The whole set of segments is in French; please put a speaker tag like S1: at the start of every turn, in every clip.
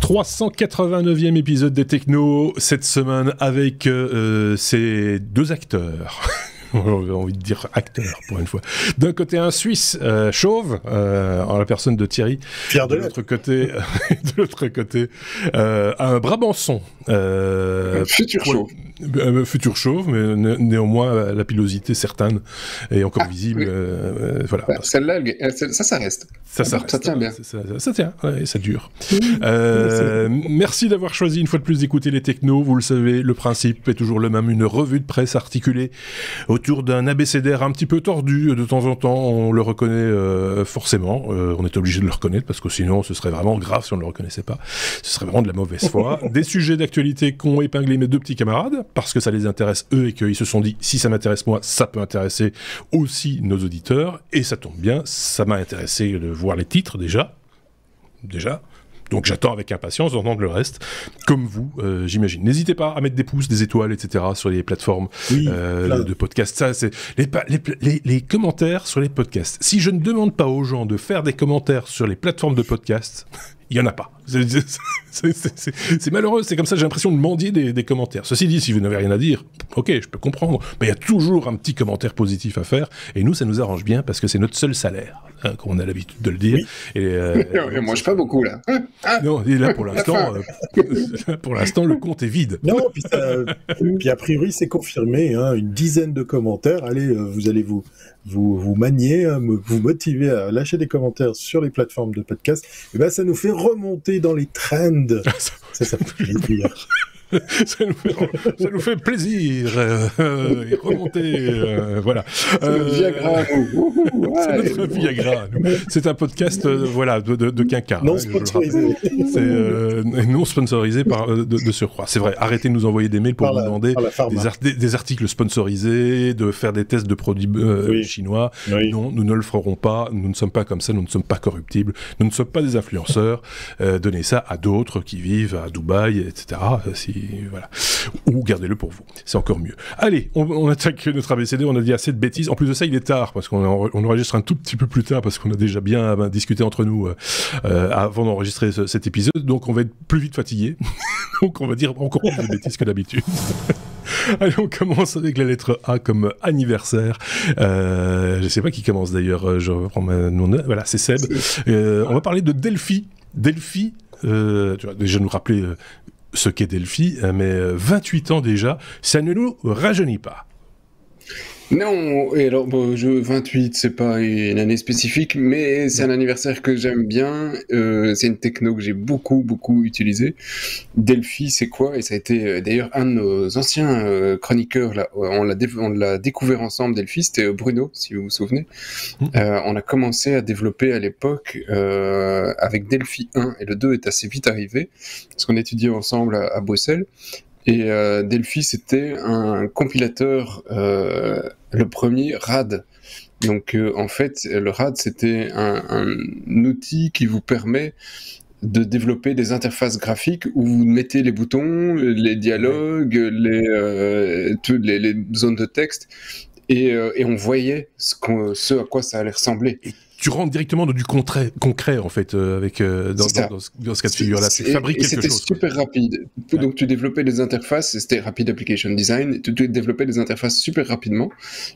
S1: 389e épisode des Technos, cette semaine avec ces deux acteurs. J'ai envie de dire acteur pour une fois. D'un côté un Suisse chauve, en la personne de Thierry. De l'autre côté, un Brabançon.
S2: Futur chauve.
S1: Futur chauve, mais néanmoins la pilosité certaine est encore visible.
S2: Oui.
S1: Voilà.
S2: Celle-là, ça reste.
S1: Ça tient bien. Ça tient, ouais, ça dure. Merci d'avoir choisi une fois de plus d'écouter les Technos. Vous le savez, le principe est toujours le même. Une revue de presse articulée autour d'un abécédaire un petit peu tordu. De temps en temps, on le reconnaît forcément. On est obligé de le reconnaître parce que sinon, ce serait vraiment grave si on ne le reconnaissait pas. Ce serait vraiment de la mauvaise foi. Des sujets d'actualité qu'ont épinglé mes deux petits camarades parce que ça les intéresse eux et qu'ils se sont dit si ça m'intéresse moi, ça peut intéresser aussi nos auditeurs. Et ça tombe bien, ça m'a intéressé de voir les titres déjà. Donc j'attends avec impatience d'entendre le reste, comme vous, j'imagine. N'hésitez pas à mettre des pouces, des étoiles, etc. sur les plateformes de podcasts. Ça, c'est les commentaires sur les podcasts. Si je ne demande pas aux gens de faire des commentaires sur les plateformes de podcasts, il n'y en a pas. C'est malheureux, c'est comme ça, j'ai l'impression de mendier des commentaires. Ceci dit, si vous n'avez rien à dire, ok, je peux comprendre, mais il y a toujours un petit commentaire positif à faire, et nous, ça nous arrange bien, parce que c'est notre seul salaire, hein, qu'on a l'habitude de le dire.
S2: Oui. Et mange pas beaucoup, là.
S1: Non, et là, pour l'instant, le compte est vide.
S3: Non, puis a priori, c'est confirmé, hein, une dizaine de commentaires, allez, vous allez vous manier, vous motiver à lâcher des commentaires sur les plateformes de podcast, et ben ça nous fait remonter dans les trends. Ça fait plaisir.
S1: Ça nous fait plaisir et remonter, voilà.
S2: C'est notre Viagra,
S1: c'est notre Viagra. C'est un podcast, de quinca.
S3: Non sponsorisé.
S1: C'est non sponsorisé de surcroît. C'est vrai. Arrêtez de nous envoyer des mails pour nous demander des articles sponsorisés, de faire des tests de produits chinois. Oui. Non, nous ne le ferons pas. Nous ne sommes pas comme ça. Nous ne sommes pas corruptibles. Nous ne sommes pas des influenceurs. Donnez ça à d'autres qui vivent à Dubaï, etc. Voilà. Ou gardez-le pour vous, c'est encore mieux. Allez, on attaque notre ABCD, on a dit assez de bêtises. En plus de ça, il est tard, parce qu'on enregistre un tout petit peu plus tard, parce qu'on a déjà bien discuté entre nous avant d'enregistrer cet épisode, donc on va être plus vite fatigué. Donc on va dire encore plus de bêtises que d'habitude. Allez, on commence avec la lettre A comme anniversaire. Je ne sais pas qui commence d'ailleurs, je reprends mon... Voilà, c'est Seb. On va parler de Delphi. Delphi, tu vas déjà nous rappeler... ce qu'est Delphi, mais 28 ans déjà, ça ne nous rajeunit pas.
S2: Non, et alors 28, c'est pas une année spécifique, mais c'est un anniversaire que j'aime bien. C'est une techno que j'ai beaucoup utilisée. Delphi, c'est quoi? Et ça a été d'ailleurs un de nos anciens chroniqueurs. Là, on l'a découvert ensemble. Delphi, c'était Bruno, si vous vous souvenez. On a commencé à développer à l'époque avec Delphi 1, et le 2 est assez vite arrivé parce qu'on étudiait ensemble à Bruxelles. Et Delphi, c'était un compilateur, le premier RAD. Donc, en fait, le RAD, c'était un outil qui vous permet de développer des interfaces graphiques où vous mettez les boutons, les dialogues, les zones de texte, et on voyait ce à quoi ça allait ressembler.
S1: Tu rentres directement dans du concret en fait, avec dans ce cas de figure-là. Tu fabriques quelque chose.
S2: C'était super rapide. Ouais. Donc tu développais des interfaces, c'était Rapid Application Design, tu développais des interfaces super rapidement.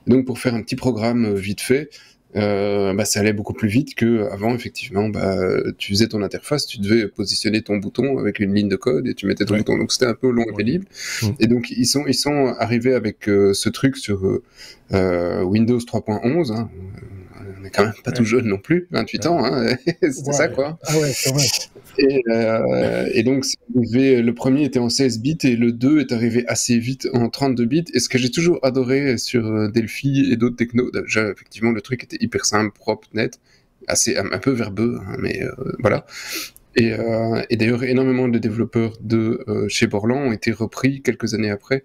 S2: Et donc pour faire un petit programme vite fait, ça allait beaucoup plus vite qu'avant, effectivement. Tu faisais ton interface, tu devais positionner ton bouton avec une ligne de code et tu mettais ton bouton. Donc c'était un peu long et pénible. Et donc ils sont arrivés avec ce truc sur Windows 3.11. Hein. On n'est quand même pas tout jeune non plus, 28 ans, hein. C'était ça quoi.
S3: Ah ouais, c'est vrai.
S2: Et donc le premier était en 16 bits et le 2 est arrivé assez vite en 32 bits. Et ce que j'ai toujours adoré sur Delphi et d'autres technos, déjà effectivement le truc était hyper simple, propre, net, un peu verbeux, hein, mais voilà. Et d'ailleurs, énormément de développeurs de chez Borland ont été repris quelques années après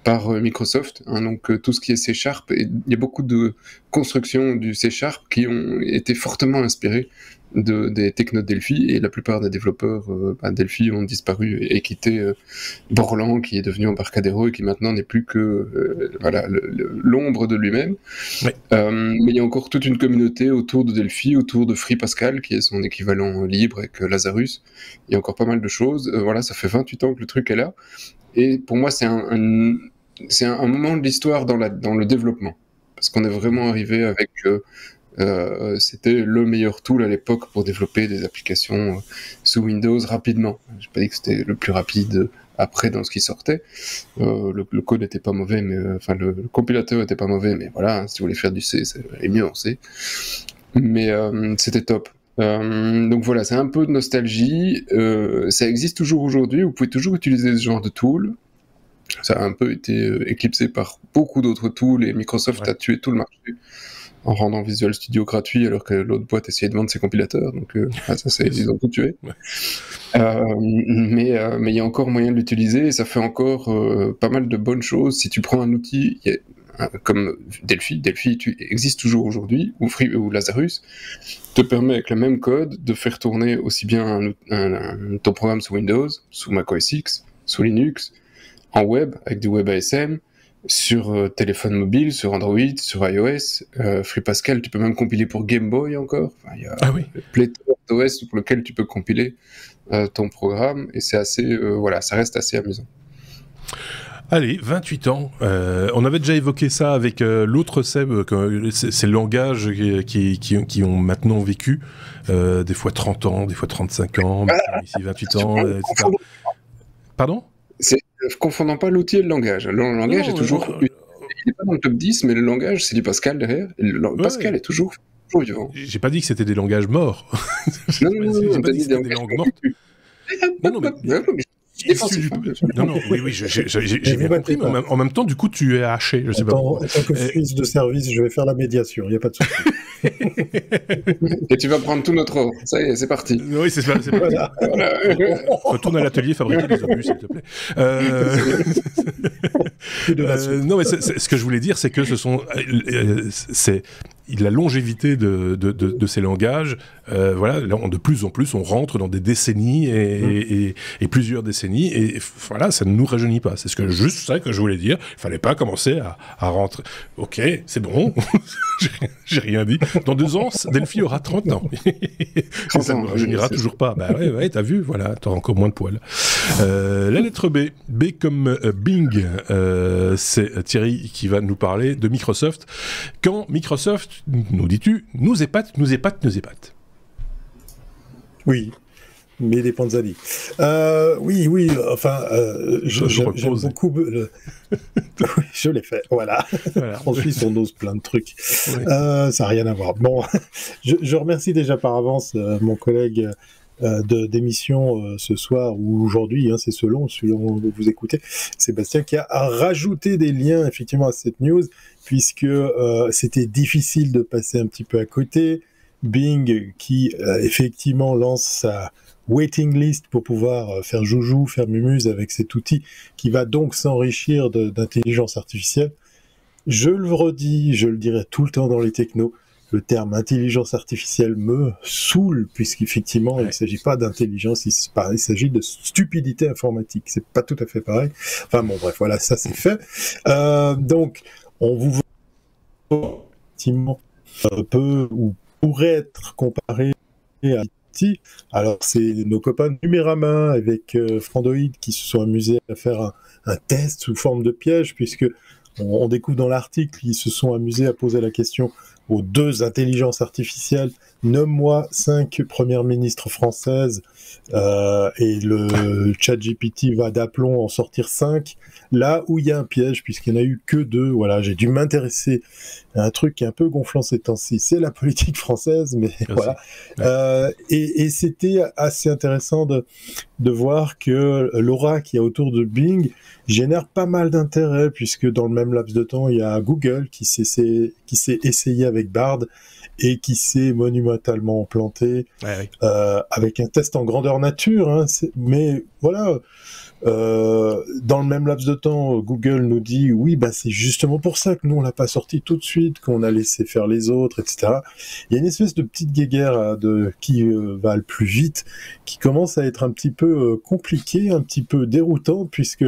S2: par Microsoft. Hein, donc tout ce qui est C#, et il y a beaucoup de construction du C# qui ont été fortement inspirés des technos de Delphi, et la plupart des développeurs Delphi ont disparu et quitté Borland, qui est devenu Embarcadero et qui maintenant n'est plus que l'ombre de lui-même.
S1: Ouais.
S2: Mais il y a encore toute une communauté autour de Delphi, autour de FreePascal, qui est son équivalent libre avec Lazarus. Il y a encore pas mal de choses. Ça fait 28 ans que le truc est là. Et pour moi, c'est un moment de l'histoire dans le développement. Parce qu'on est vraiment arrivé avec... c'était le meilleur tool à l'époque pour développer des applications sous Windows rapidement. Je n'ai pas dit que c'était le plus rapide après dans ce qui sortait. Le code n'était pas mauvais, mais le compilateur n'était pas mauvais, mais voilà, si vous voulez faire du C, c'est mieux en C. Mais c'était top. Donc voilà, c'est un peu de nostalgie. Ça existe toujours aujourd'hui, vous pouvez toujours utiliser ce genre de tool. Ça a un peu été éclipsé par beaucoup d'autres tools, et Microsoft a tué tout le marché en rendant Visual Studio gratuit, alors que l'autre boîte essayait de vendre ses compilateurs, donc ils ont tout tué. Mais il y a encore moyen de l'utiliser, et ça fait encore pas mal de bonnes choses. Si tu prends un outil comme Delphi existe toujours aujourd'hui, ou Lazarus, te permet avec le même code de faire tourner aussi bien ton programme sous Windows, sous Mac OS X, sous Linux, en web, avec du WebASM, sur téléphone mobile, sur Android, sur iOS. FreePascal, tu peux même compiler pour Game Boy encore. Il y a pléthore d'OS pour lequel tu peux compiler ton programme, et c'est assez, ça reste assez amusant.
S1: Allez, 28 ans. On avait déjà évoqué ça avec l'autre Seb, ces langages qui ont maintenant vécu, des fois 30 ans, des fois 35 ans, ici 28 ans, etc. Pardon ?
S2: Confondons pas l'outil et le langage. Le langage est toujours... Il n'est pas dans le top 10, mais le langage, c'est du Pascal derrière. Pascal est toujours vivant.
S1: J'ai pas dit que c'était des langages morts.
S2: Non,
S1: j'ai pas dit que c'était des langues mortes. Oui, j'ai bien compris, mais en même temps, du coup, tu es haché, je sais pas.
S3: En tant que Suisse de service, je vais faire la médiation, il n'y a pas de souci.
S2: Et tu vas prendre tout notre ordre, ça y est, c'est parti.
S1: Oui, c'est parti. Voilà. Retourne à l'atelier fabriquer des obus, s'il te plaît. Non, mais ce que je voulais dire, c'est que la longévité de ces langages, là, de plus en plus, on rentre dans des décennies et plusieurs décennies, et voilà, ça ne nous rajeunit pas. C'est juste ça que je voulais dire. Il fallait pas commencer à rentrer. Ok, c'est bon, j'ai rien dit. Dans 2 ans, Delphi aura 30 ans. Ça ne nous rajeunira toujours pas. Bah ouais, t'as vu, voilà, t'auras encore moins de poils. La lettre B. B comme Bing. C'est Thierry qui va nous parler de Microsoft. Quand Microsoft, nous dis-tu, nous épate.
S3: Oui, mais des Panzani. Oui, enfin, j'aime beaucoup... Oui, je l'ai fait, voilà. En Suisse, on ose plein de trucs. Ouais. Ça n'a rien à voir. Bon, je remercie déjà par avance mon collègue d'émission ce soir ou aujourd'hui, c'est selon vous écoutez, Sébastien, qui a rajouté des liens effectivement à cette news, puisque c'était difficile de passer un petit peu à côté. Bing qui effectivement lance sa waiting list pour pouvoir faire joujou, faire mumuse avec cet outil qui va donc s'enrichir d'intelligence artificielle. Je le redis, je le dirai tout le temps dans les technos, le terme intelligence artificielle me saoule, puisqu'effectivement, il ne s'agit pas d'intelligence, il s'agit de stupidité informatique. C'est pas tout à fait pareil. Enfin bon, bref, voilà, ça c'est fait. Donc, on vous voit effectivement peut ou pourrait être comparé à IT. Alors, c'est nos copains Numérama avec Frandoid qui se sont amusés à faire un test sous forme de piège, puisque on découvre dans l'article qu'ils se sont amusés à poser la question aux 2 intelligences artificielles, nomme-moi 5 premières ministres françaises, et le ChatGPT va d'aplomb en sortir 5, là où il y a un piège, puisqu'il n'y en a eu que 2. Voilà, j'ai dû m'intéresser à un truc qui est un peu gonflant ces temps-ci, c'est la politique française, mais voilà. Ouais. Et c'était assez intéressant de voir que l'aura qu'il y a autour de Bing génère pas mal d'intérêt, puisque dans le même laps de temps, il y a Google qui s'est essayé avec Bard et qui s'est monumentalement planté avec un test en grandeur nature. Mais voilà, Dans le même laps de temps, Google nous dit oui, bah c'est justement pour ça que nous on l'a pas sorti tout de suite, qu'on a laissé faire les autres, etc. Il y a une espèce de petite guéguerre qui va le plus vite, qui commence à être un petit peu compliqué, un petit peu déroutant, puisque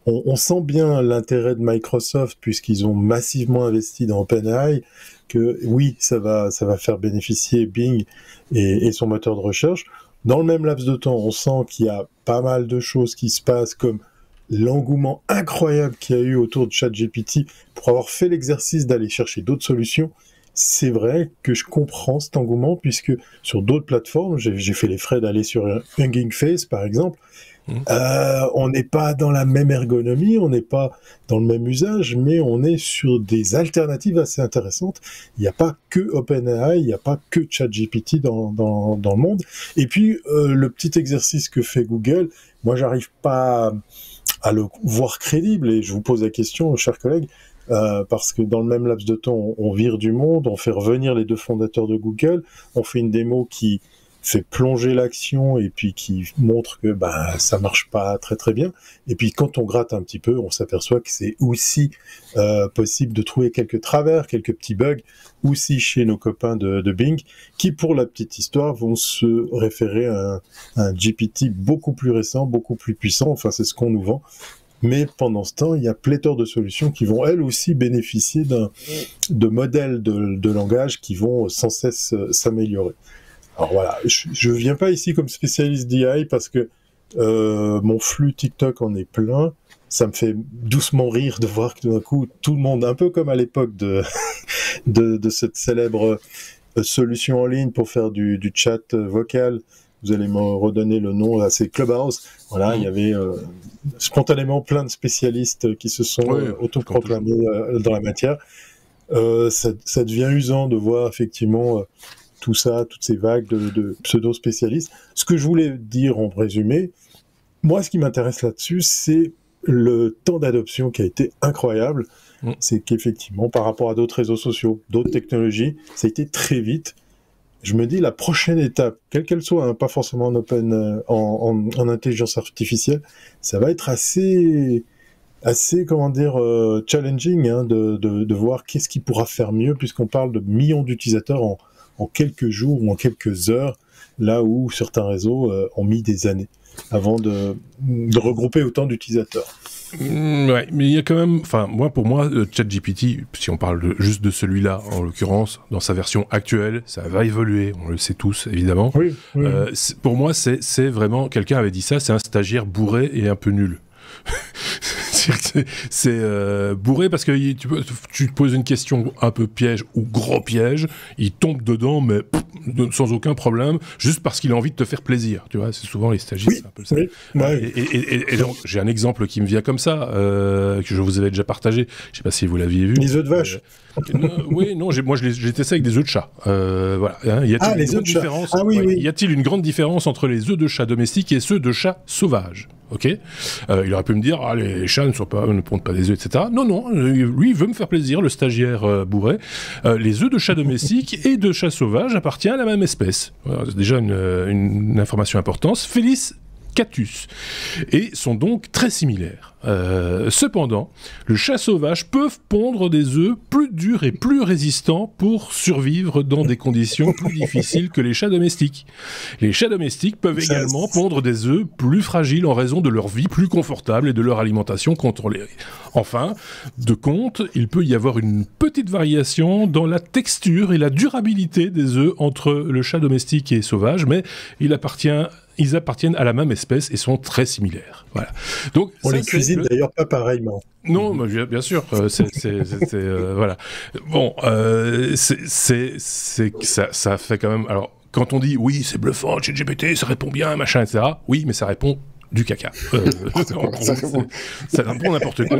S3: on sent bien l'intérêt de Microsoft puisqu'ils ont massivement investi dans OpenAI, que oui, ça va faire bénéficier Bing et son moteur de recherche. Dans le même laps de temps, on sent qu'il y a pas mal de choses qui se passent, comme l'engouement incroyable qu'il y a eu autour de ChatGPT pour avoir fait l'exercice d'aller chercher d'autres solutions. C'est vrai que je comprends cet engouement, puisque sur d'autres plateformes, j'ai fait les frais d'aller sur Hugging Face, par exemple. On n'est pas dans la même ergonomie, on n'est pas dans le même usage, mais on est sur des alternatives assez intéressantes. Il n'y a pas que OpenAI, il n'y a pas que ChatGPT dans le monde. Et puis, le petit exercice que fait Google, moi, j'arrive pas à le voir crédible, et je vous pose la question, chers collègues, parce que dans le même laps de temps, on vire du monde, on fait revenir les deux fondateurs de Google, on fait une démo qui fait plonger l'action et puis qui montre que ça marche pas très très bien. Et puis quand on gratte un petit peu, on s'aperçoit que c'est aussi possible de trouver quelques travers, quelques petits bugs, aussi chez nos copains de Bing, qui pour la petite histoire vont se référer à un GPT beaucoup plus récent, beaucoup plus puissant, enfin c'est ce qu'on nous vend. Mais pendant ce temps, il y a pléthore de solutions qui vont elles aussi bénéficier de modèles de langage qui vont sans cesse s'améliorer. Alors voilà, je viens pas ici comme spécialiste d'IA parce que mon flux TikTok en est plein. Ça me fait doucement rire de voir que tout d'un coup, tout le monde, un peu comme à l'époque de cette célèbre solution en ligne pour faire du chat vocal, vous allez me redonner le nom, là, c'est Clubhouse. Voilà, il y avait spontanément plein de spécialistes qui se sont autoproclamés dans la matière. Ça devient usant de voir effectivement tout ça, toutes ces vagues de pseudo-spécialistes. Ce que je voulais dire en résumé, moi, ce qui m'intéresse là-dessus, c'est le temps d'adoption qui a été incroyable. C'est qu'effectivement, par rapport à d'autres réseaux sociaux, d'autres technologies, ça a été très vite. Je me dis, la prochaine étape, quelle qu'elle soit, hein, pas forcément en open, en intelligence artificielle, ça va être assez comment dire, challenging, hein, de voir qu'est-ce qui pourra faire mieux, puisqu'on parle de millions d'utilisateurs en quelques jours ou en quelques heures, là où certains réseaux ont mis des années avant de regrouper autant d'utilisateurs.
S1: Ouais, mais il y a quand même, pour moi, ChatGPT, si on parle juste de celui-là, en l'occurrence, dans sa version actuelle, ça va évoluer, on le sait tous, évidemment.
S3: Oui.
S1: Pour moi, c'est vraiment, quelqu'un avait dit ça, c'est un stagiaire bourré et un peu nul. C'est bourré parce que tu te poses une question un peu piège ou gros piège, il tombe dedans mais sans aucun problème, juste parce qu'il a envie de te faire plaisir, tu vois, c'est souvent les stagiaires, c'est un peu ça. Et donc j'ai un exemple qui me vient comme ça, que je vous avais déjà partagé, je sais pas si vous l'aviez vu.
S3: Les œufs de vache.
S1: Moi j'ai testé avec des œufs de chat. Voilà, hein, y a-t-il une grande différence entre les œufs de chat domestiques et ceux de chat sauvages? Ok, il aurait pu me dire les chats ne pondent pas des œufs, etc. Non, lui il veut me faire plaisir, le stagiaire bourré. Les œufs de chat domestique et de chat sauvage appartiennent à la même espèce. Voilà, c'est déjà une information importante. Felis catus, et sont donc très similaires. Cependant, le chat sauvage peut pondre des œufs plus durs et plus résistants pour survivre dans des conditions plus difficiles que les chats domestiques. Les chats domestiques peuvent également pondre des œufs plus fragiles en raison de leur vie plus confortable et de leur alimentation contrôlée. Enfin, de compte, il peut y avoir une petite variation dans la texture et la durabilité des œufs entre le chat domestique et sauvage, mais ils appartiennent à la même espèce et sont très similaires. Voilà. Donc,
S3: on les cuisine d'ailleurs pas pareillement.
S1: Non, mais bien sûr. Voilà. Bon, ça fait quand même. Alors, quand on dit oui, c'est bluffant, ChatGPT, ça répond bien, machin, etc. Oui, mais ça répond du caca. Ça répond n'importe quoi.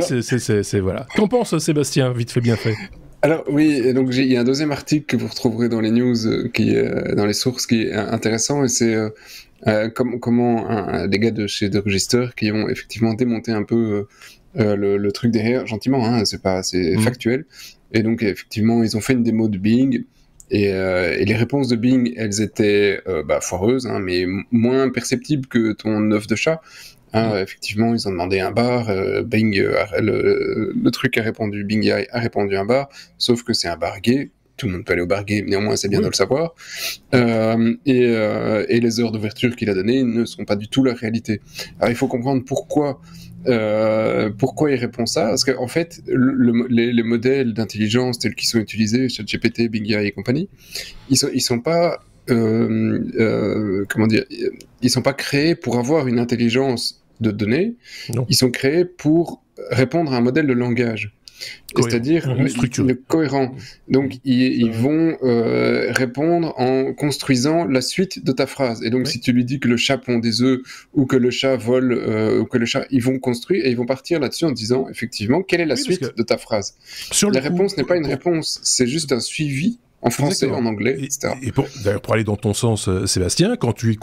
S1: Voilà. Qu'en pense Sébastien, vite fait, bien fait?
S2: Alors oui, et donc il y a un deuxième article que vous retrouverez dans les news, dans les sources, qui est intéressant, et c'est comment des gars de chez The Register qui ont effectivement démonté un peu le truc derrière, gentiment, hein, c'est factuel. Et donc effectivement, ils ont fait une démo de Bing, et les réponses de Bing, elles étaient foireuses, hein, mais moins perceptibles que ton œuf de chat. Effectivement, ils ont demandé un bar, Bing, le truc a répondu, Bing AI a répondu un bar, sauf que c'est un bar gay. Tout le monde peut aller au bar gay, néanmoins c'est bien de le savoir. Et les heures d'ouverture qu'il a données ne sont pas du tout la réalité. Alors il faut comprendre pourquoi il répond ça, parce qu'en fait les modèles d'intelligence tels qu'ils sont utilisés, ChatGPT, Bing AI et compagnie, ils sont pas comment dire, ils sont pas créés pour avoir une intelligence de données. Non. Ils sont créés pour répondre à un modèle de langage. C'est-à-dire le cohérent. Donc, ils vont répondre en construisant la suite de ta phrase. Et donc, si tu lui dis que le chat pond des œufs ou que le chat vole, ou que le chat, ils vont construire et ils vont partir là-dessus en disant, effectivement, quelle est la suite de ta phrase. La réponse n'est pas une réponse, c'est juste un suivi. En français, en anglais, etc.
S1: Et d'ailleurs, pour aller dans ton sens, Sébastien, quand tu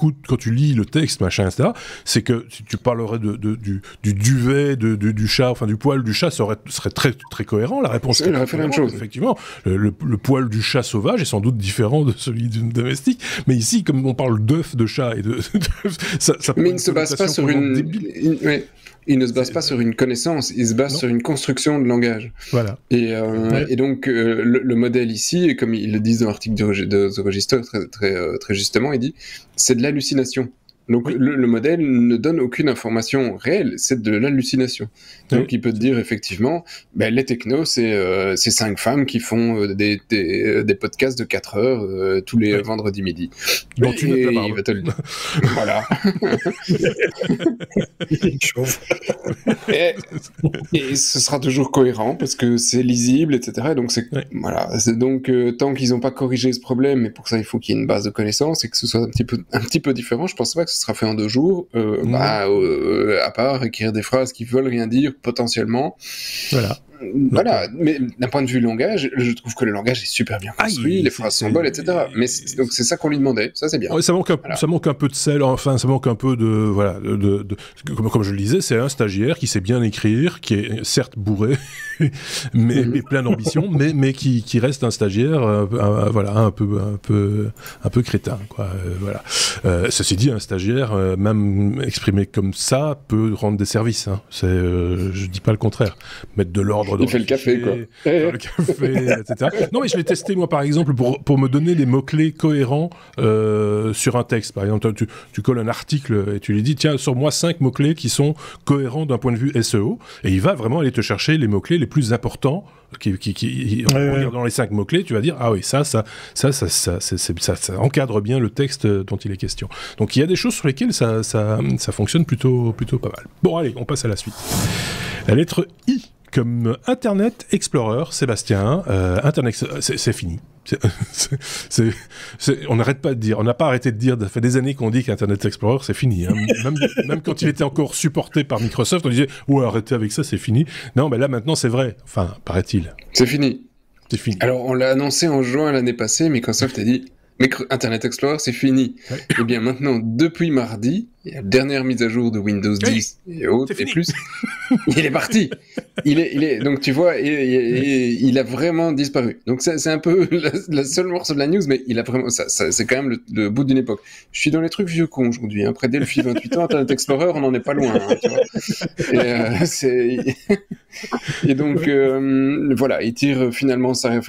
S1: lis le texte, machin, etc., c'est que si tu parlerais du duvet, du chat, enfin du poil du chat, serait très, très cohérent. La réponse
S2: il aurait fait la même chose.
S1: Effectivement, le poil du chat sauvage est sans doute différent de celui du domestique, mais ici, comme on parle d'œuf de chat et ça
S2: mais il ne se base pas sur il ne se base pas sur une connaissance, il se base sur une construction de langage.
S1: Voilà.
S2: Et donc, le modèle ici, et comme ils le disent dans l'article de The Register très justement, il dit c'est de l'hallucination. Donc, le modèle ne donne aucune information réelle, c'est de l'hallucination. Donc, il peut te dire effectivement, les technos, c'est 5 femmes qui font des podcasts de 4 heures tous les vendredis midi.
S1: Donc,
S2: il va te le dire. Voilà. et ce sera toujours cohérent parce que c'est lisible, etc. Donc, voilà. Donc, tant qu'ils n'ont pas corrigé ce problème, et pour ça, il faut qu'il y ait une base de connaissances et que ce soit un petit peu différent, je pense pas que ce sera fait en 2 jours, à part écrire des phrases qui veulent rien dire, potentiellement. Voilà, mais d'un point de vue langage, je trouve que le langage est super bien construit, les phrases sont bonnes, etc. Mais donc c'est ça qu'on lui demandait, ça c'est bien.
S1: Ouais, ça manque un peu de sel, enfin ça manque un peu de comme je le disais, c'est un stagiaire qui sait bien écrire, qui est certes bourré, mais plein d'ambition, mais qui reste un stagiaire, un peu crétin, quoi. Voilà. Ceci dit, un stagiaire, même exprimé comme ça, peut rendre des services. Hein. Je dis pas le contraire. Mettre de l'ordre.
S2: Il fait le café, quoi.
S1: Le café, etc. Non, mais je l'ai testé, moi, par exemple, pour me donner les mots-clés cohérents sur un texte. Par exemple, tu colles un article et tu lui dis, tiens, sors-moi 5 mots-clés qui sont cohérents d'un point de vue SEO. Et il va vraiment aller te chercher les mots-clés les plus importants en regardant les 5 mots-clés, tu vas dire, ah oui, ça encadre bien le texte dont il est question. Donc, il y a des choses sur lesquelles ça fonctionne plutôt pas mal. Bon, allez, on passe à la suite. La lettre I. Comme Internet Explorer, Sébastien, c'est fini. On n'arrête pas de dire, on n'a pas arrêté de dire, ça fait des années qu'on dit qu'Internet Explorer c'est fini. Hein. Même quand il était encore supporté par Microsoft, on disait ouais, arrêtez avec ça, c'est fini. Non, mais là maintenant c'est vrai. Enfin, paraît-il.
S2: C'est fini.
S1: C'est fini.
S2: Alors on l'a annoncé en juin l'année passée, Microsoft a dit Internet Explorer c'est fini. Ouais. Et bien maintenant, depuis mardi, il y a la dernière mise à jour de Windows 10 et autres et plus. Il est parti. Il est donc tu vois, il a vraiment disparu. Donc c'est un peu la seule morceau de la news, mais il a vraiment ça c'est quand même le bout d'une époque. Je suis dans les trucs vieux cons aujourd'hui. Hein. Après Delphi 28 ans, Internet Explorer, on n'en est pas loin. Hein, tu vois. Et donc voilà, il tire finalement sa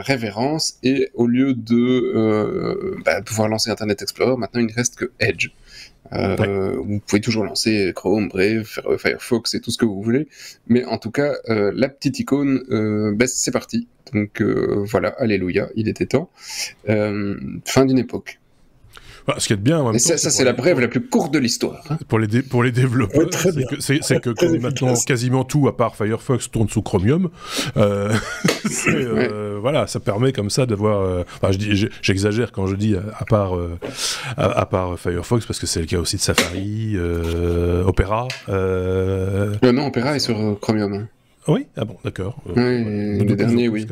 S2: révérence, et au lieu de pouvoir lancer Internet Explorer, maintenant il ne reste que Edge. Vous pouvez toujours lancer Chrome, Brave, Firefox et tout ce que vous voulez, mais en tout cas la petite icône, c'est parti. Donc voilà, alléluia, il était temps. Fin d'une époque.
S1: Ce qui est bien, en même temps,
S2: ça c'est la brève la plus courte de l'histoire. Hein.
S1: Pour les développeurs, c'est que maintenant quasiment tout, à part Firefox, tourne sous Chromium. Voilà, ça permet comme ça d'avoir. J'exagère quand je dis à part Firefox, parce que c'est le cas aussi de Safari, Opera.
S2: Non, Opera est sur Chromium. Hein.
S1: Oui, ah bon, d'accord.
S2: Oui, les derniers, oui.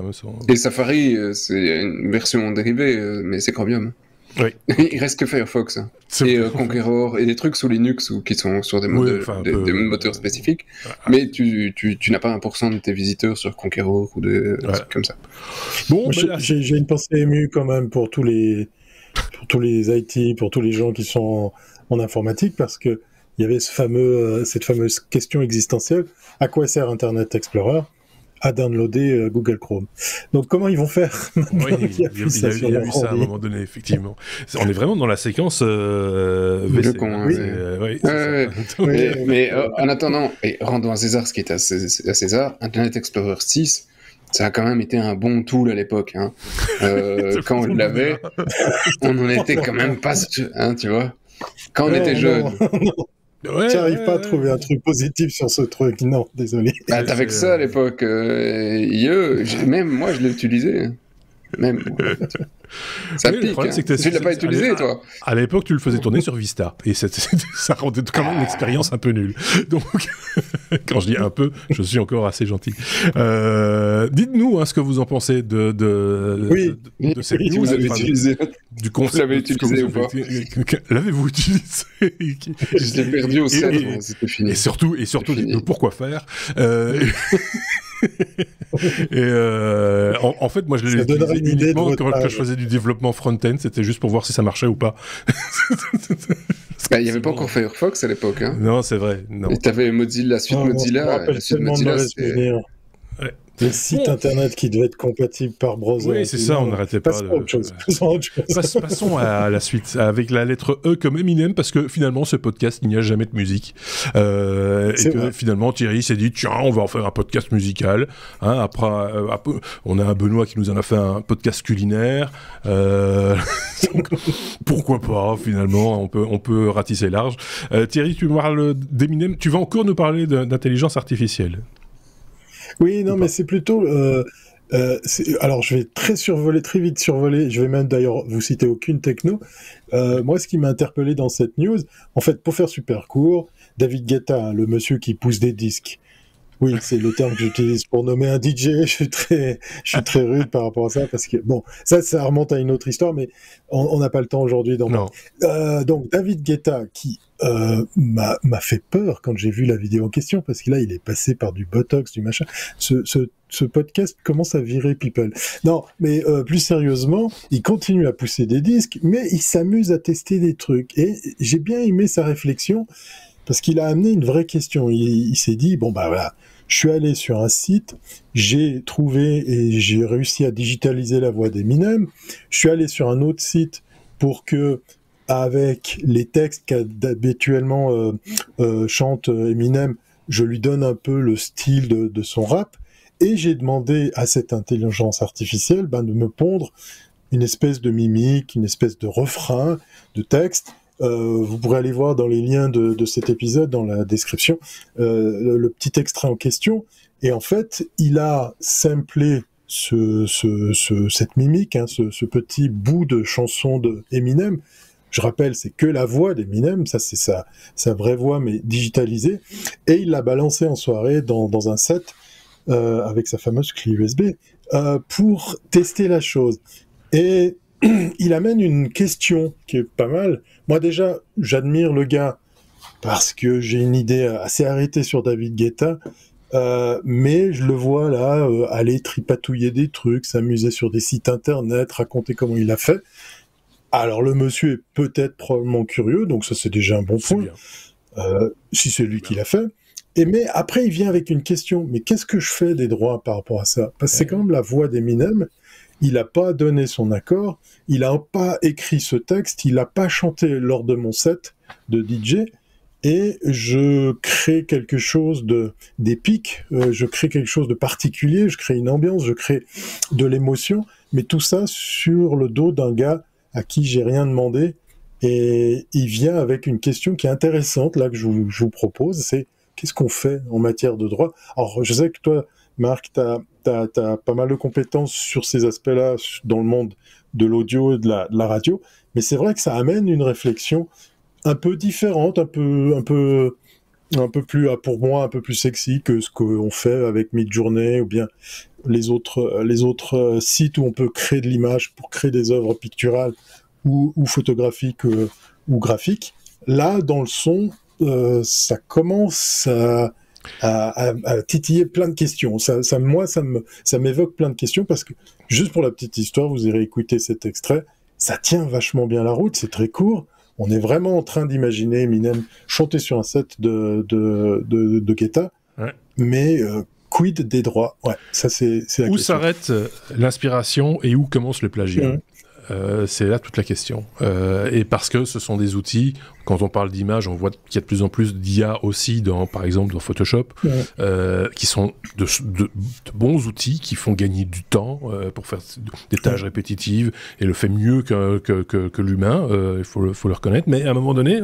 S2: Et Safari, c'est une version dérivée, mais c'est Chromium.
S1: Oui.
S2: Il reste que Firefox et Conqueror et des trucs sous Linux qui sont sur des moteurs spécifiques, mais tu n'as pas 1% de tes visiteurs sur Conqueror ou des trucs comme ça.
S3: Bon, j'ai une pensée émue quand même pour tous les IT, pour tous les gens qui sont en informatique, parce que il y avait cette fameuse question existentielle, à quoi sert Internet Explorer? À downloader Google Chrome. Donc comment ils vont faire?
S1: Oui, il y a eu ça à un moment donné, effectivement. On est vraiment dans la séquence VC.
S2: Mais en attendant, et rendons à César ce qui est à César, Internet Explorer 6, ça a quand même été un bon tool à l'époque. Hein. Quand on l'avait, on n'en était quand même pas... Hein, tu vois, quand on était jeune.
S3: Ouais, j'arrive pas à trouver un truc positif sur ce truc, non, désolé.
S2: Bah, t'avais que ça à l'époque. Même moi, je l'ai utilisé. Même. Ça pique. Le problème, c'est que tu l'as pas utilisé, toi.
S1: À l'époque, tu le faisais tourner sur Vista. Et ça rendait quand même l'expérience un peu nulle. Donc, quand je dis un peu, je suis encore assez gentil. Dites-nous ce que vous en pensez de cette news.
S2: Vous avez utilisé.
S1: Du concept.
S2: Vous l'avez utilisé ou pas?
S1: L'avez-vous utilisé?
S2: Je l'ai perdu au set. C'était fini.
S1: Et surtout, dites-nous pourquoi faire. En fait, moi, je l'ai utilisé uniquement quand je faisais du développement front-end. C'était juste pour voir si ça marchait ou pas.
S2: Il n'y avait pas encore Firefox à l'époque. Hein.
S1: Non, c'est vrai.
S2: Et tu avais Mozilla, la suite Mozilla.
S3: La suite Mozilla, c'est... Les sites internet qui devaient être compatibles par browser.
S1: Oui, c'est ça, on n'arrêtait pas. Passons à la suite, avec la lettre E comme Eminem, parce que finalement, ce podcast, il n'y a jamais de musique. Et que finalement, Thierry s'est dit, tiens, on va en faire un podcast musical. Hein, après, on a un Benoît qui nous en a fait un podcast culinaire. Donc, pourquoi pas, finalement, on peut ratisser large. Thierry, tu parles d'Eminem, tu vas encore nous parler d'intelligence artificielle.
S3: Oui, non, mais c'est plutôt... alors, je vais très vite survoler, je vais même d'ailleurs vous citer aucune techno. Moi, ce qui m'a interpellé dans cette news, en fait, pour faire super court, David Guetta, le monsieur qui pousse des disques, oui, c'est le terme que j'utilise pour nommer un DJ. Je suis très rude par rapport à ça parce que bon, ça remonte à une autre histoire, mais on n'a pas le temps aujourd'hui. Donc David Guetta qui m'a fait peur quand j'ai vu la vidéo en question parce que là, il est passé par du botox, du machin. Ce podcast commence à virer people. Non, mais plus sérieusement, il continue à pousser des disques, mais il s'amuse à tester des trucs. Et j'ai bien aimé sa réflexion. Parce qu'il a amené une vraie question. Il s'est dit, bon bah voilà, je suis allé sur un site, j'ai trouvé et j'ai réussi à digitaliser la voix d'Eminem. Je suis allé sur un autre site pour que, avec les textes qu'habituellement chante Eminem, je lui donne un peu le style de son rap. Et j'ai demandé à cette intelligence artificielle de me pondre une espèce de mimique, une espèce de refrain, de texte. Vous pourrez aller voir dans les liens de cet épisode, dans la description, le petit extrait en question. Et en fait, il a samplé cette mimique, ce petit bout de chanson de Eminem. Je rappelle, c'est que la voix d'Eminem, ça c'est sa vraie voix, mais digitalisée. Et il l'a balancé en soirée dans un set avec sa fameuse clé USB pour tester la chose. Et il amène une question qui est pas mal. Moi déjà, j'admire le gars parce que j'ai une idée assez arrêtée sur David Guetta, mais je le vois là aller tripatouiller des trucs, s'amuser sur des sites internet, raconter comment il a fait. Alors le monsieur est peut-être probablement curieux, donc ça c'est déjà un bon point, si c'est lui qui l'a fait. Mais après il vient avec une question, mais qu'est-ce que je fais des droits par rapport à ça? Parce que c'est quand même la voix d'Eminem. Il n'a pas donné son accord, il n'a pas écrit ce texte, il n'a pas chanté lors de mon set de DJ, et je crée quelque chose d'épique, je crée quelque chose de particulier, je crée une ambiance, je crée de l'émotion, mais tout ça sur le dos d'un gars à qui j'ai rien demandé, et il vient avec une question qui est intéressante, là, que je vous propose, c'est qu'est-ce qu'on fait en matière de droit? Alors, je sais que toi, Marc, t'as pas mal de compétences sur ces aspects-là dans le monde de l'audio et de la radio, mais c'est vrai que ça amène une réflexion un peu différente, un peu plus, pour moi, un peu plus sexy que ce qu'on fait avec Midjourney ou bien les autres sites où on peut créer de l'image pour créer des œuvres picturales ou photographiques ou graphiques. Là, dans le son, ça commence à titiller plein de questions. Moi, ça m'évoque plein de questions parce que, juste pour la petite histoire, vous irez écouter cet extrait, ça tient vachement bien la route, c'est très court. on est vraiment en train d'imaginer Eminem chanter sur un set de Guetta, mais quid des droits? Ouais, ça c'est la
S1: où
S3: question.
S1: s'arrête l'inspiration et où commence le plagiat? C'est là toute la question. Et parce que ce sont des outils, quand on parle d'image, on voit qu'il y a de plus en plus d'IA aussi, par exemple dans Photoshop, qui sont de bons outils qui font gagner du temps pour faire des tâches répétitives et le fait mieux que l'humain, il faut le reconnaître. Mais à un moment donné,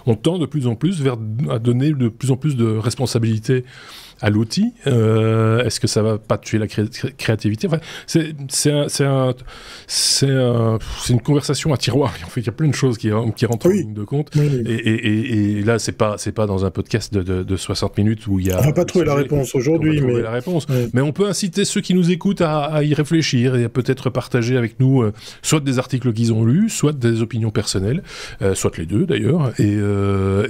S1: on tend de plus en plus à donner de plus en plus de responsabilités à l'outil. Est-ce que ça va pas tuer la créativité? Enfin, c'est une conversation à tiroir. En fait, il y a plein de choses qui rentrent en ligne de compte. Et là, c'est pas dans un podcast de 60 minutes où il y a...
S3: On va pas trouver la réponse aujourd'hui, mais...
S1: la réponse. Mais on peut inciter ceux qui nous écoutent à y réfléchir et à peut-être partager avec nous soit des articles qu'ils ont lus, soit des opinions personnelles, soit les deux d'ailleurs. Et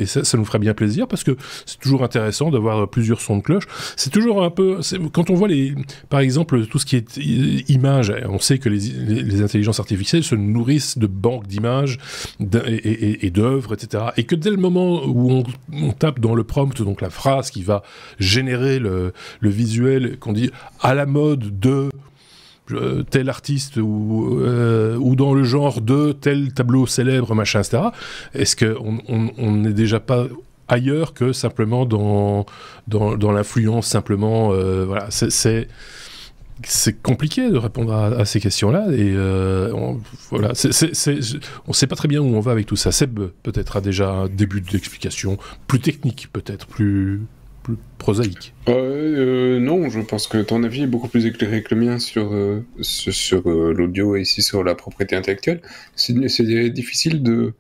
S1: ça nous ferait bien plaisir parce que c'est toujours intéressant d'avoir plusieurs sons de cloche. C'est toujours un peu... Quand on voit, par exemple, tout ce qui est images, on sait que les intelligences artificielles se nourrissent de banques d'images et d'œuvres, etc. Et que dès le moment où on tape dans le prompt, donc la phrase qui va générer le visuel, qu'on dit à la mode de tel artiste ou dans le genre de tel tableau célèbre, machin, etc. Est-ce qu'on n'est déjà pas ailleurs que simplement dans l'influence, simplement, voilà, c'est compliqué de répondre à ces questions-là, et voilà, on sait pas très bien où on va avec tout ça. Seb, peut-être, a déjà un début d'explication plus technique, peut-être, plus prosaïque.
S2: Non, je pense que ton avis est beaucoup plus éclairé que le mien sur l'audio et ici sur la propriété intellectuelle. C'est difficile de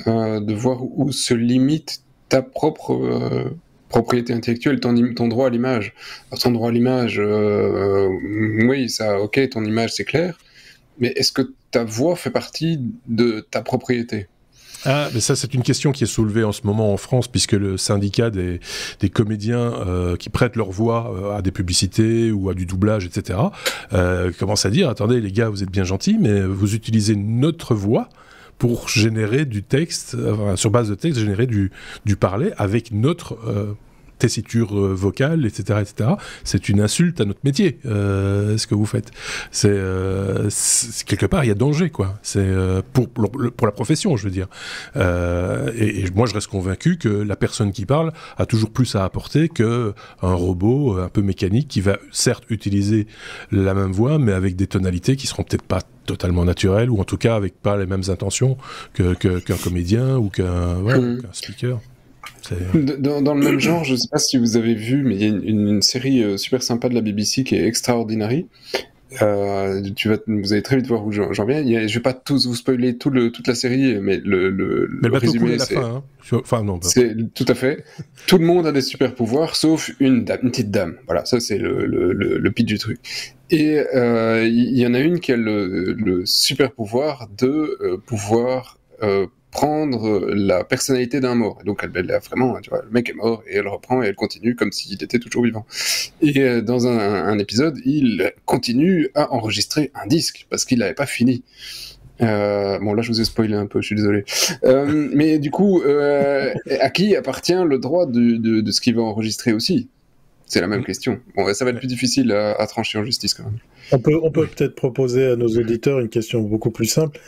S2: voir où se limite ta propre propriété intellectuelle, ton droit à l'image. Alors, ton droit à l'image, oui, ça, ok, ton image, c'est clair, mais est-ce que ta voix fait partie de ta propriété ?
S1: Ah, mais ça, c'est une question qui est soulevée en ce moment en France, puisque le syndicat des comédiens qui prêtent leur voix à des publicités ou à du doublage, etc., commence à dire, attendez les gars, vous êtes bien gentils, mais vous utilisez notre voix pour générer du texte, sur base de texte, générer du parler avec notre tessiture vocale, etc., etc. C'est une insulte à notre métier, ce que vous faites. C'est quelque part, il y a danger, quoi. C'est pour la profession, je veux dire. Et moi, je reste convaincu que la personne qui parle a toujours plus à apporter qu'un robot un peu mécanique qui va certes utiliser la même voix, mais avec des tonalités qui seront peut-être pas totalement naturelles, ou en tout cas avec pas les mêmes intentions qu'un comédien ou qu'un speaker.
S2: Dans le même genre, je ne sais pas si vous avez vu, mais il y a une série super sympa de la BBC qui est Extraordinary. Vous allez très vite voir où j'en viens. Je ne vais pas tous vous spoiler toute la série, mais le résumé, c'est...
S1: Fin, hein. Enfin, non,
S2: c'est tout à fait. Tout le monde a des super pouvoirs, sauf une petite dame. Voilà, ça c'est le pitch du truc. Et il y en a une qui a le super pouvoir de pouvoir prendre la personnalité d'un mort. Et donc elle a vraiment, tu vois, le mec est mort et elle reprend et elle continue comme s'il était toujours vivant. Et dans un épisode, il continue à enregistrer un disque parce qu'il n'avait pas fini. Bon, là je vous ai spoilé un peu, je suis désolé. Mais du coup, à qui appartient le droit de ce qu'il va enregistrer aussi ? C'est la même question. Bon, ça va être plus difficile à trancher en justice quand même.
S3: On peut peut-être proposer à nos auditeurs une question beaucoup plus simple.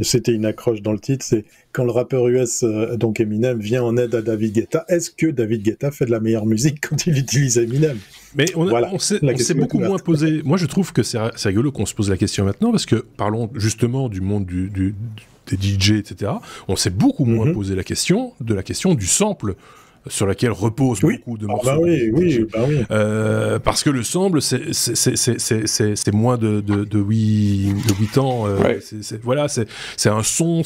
S3: C'était une accroche dans le titre, c'est quand le rappeur US, donc Eminem, vient en aide à David Guetta, est-ce que David Guetta fait de la meilleure musique quand il utilise Eminem ?
S1: Mais on s'est beaucoup moins posé... Moi, je trouve que c'est rigolo qu'on se pose la question maintenant, parce que, parlons justement du monde des DJ, etc., on s'est beaucoup moins posé la question du sample, sur laquelle repose beaucoup de morceaux.
S3: Oui.
S1: Parce que le sample, c'est moins de 8 ans. Voilà, c'est un son,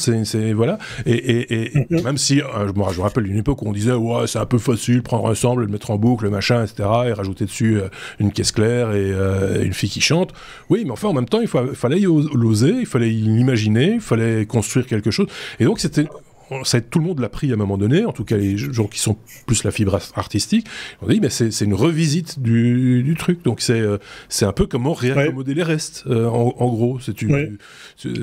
S1: voilà. Et même si, je me rappelle une époque où on disait, ouais, c'est un peu facile, prendre un sample, le mettre en boucle, machin, etc., et rajouter dessus une caisse claire et une fille qui chante. Oui, mais enfin, en même temps, il fallait l'oser, il fallait l'imaginer, il fallait construire quelque chose. Et donc, tout le monde l'a pris à un moment donné, en tout cas les gens qui sont plus la fibre artistique, on dit mais c'est une revisite du truc, donc c'est un peu comment réaccommoder les restes, en gros,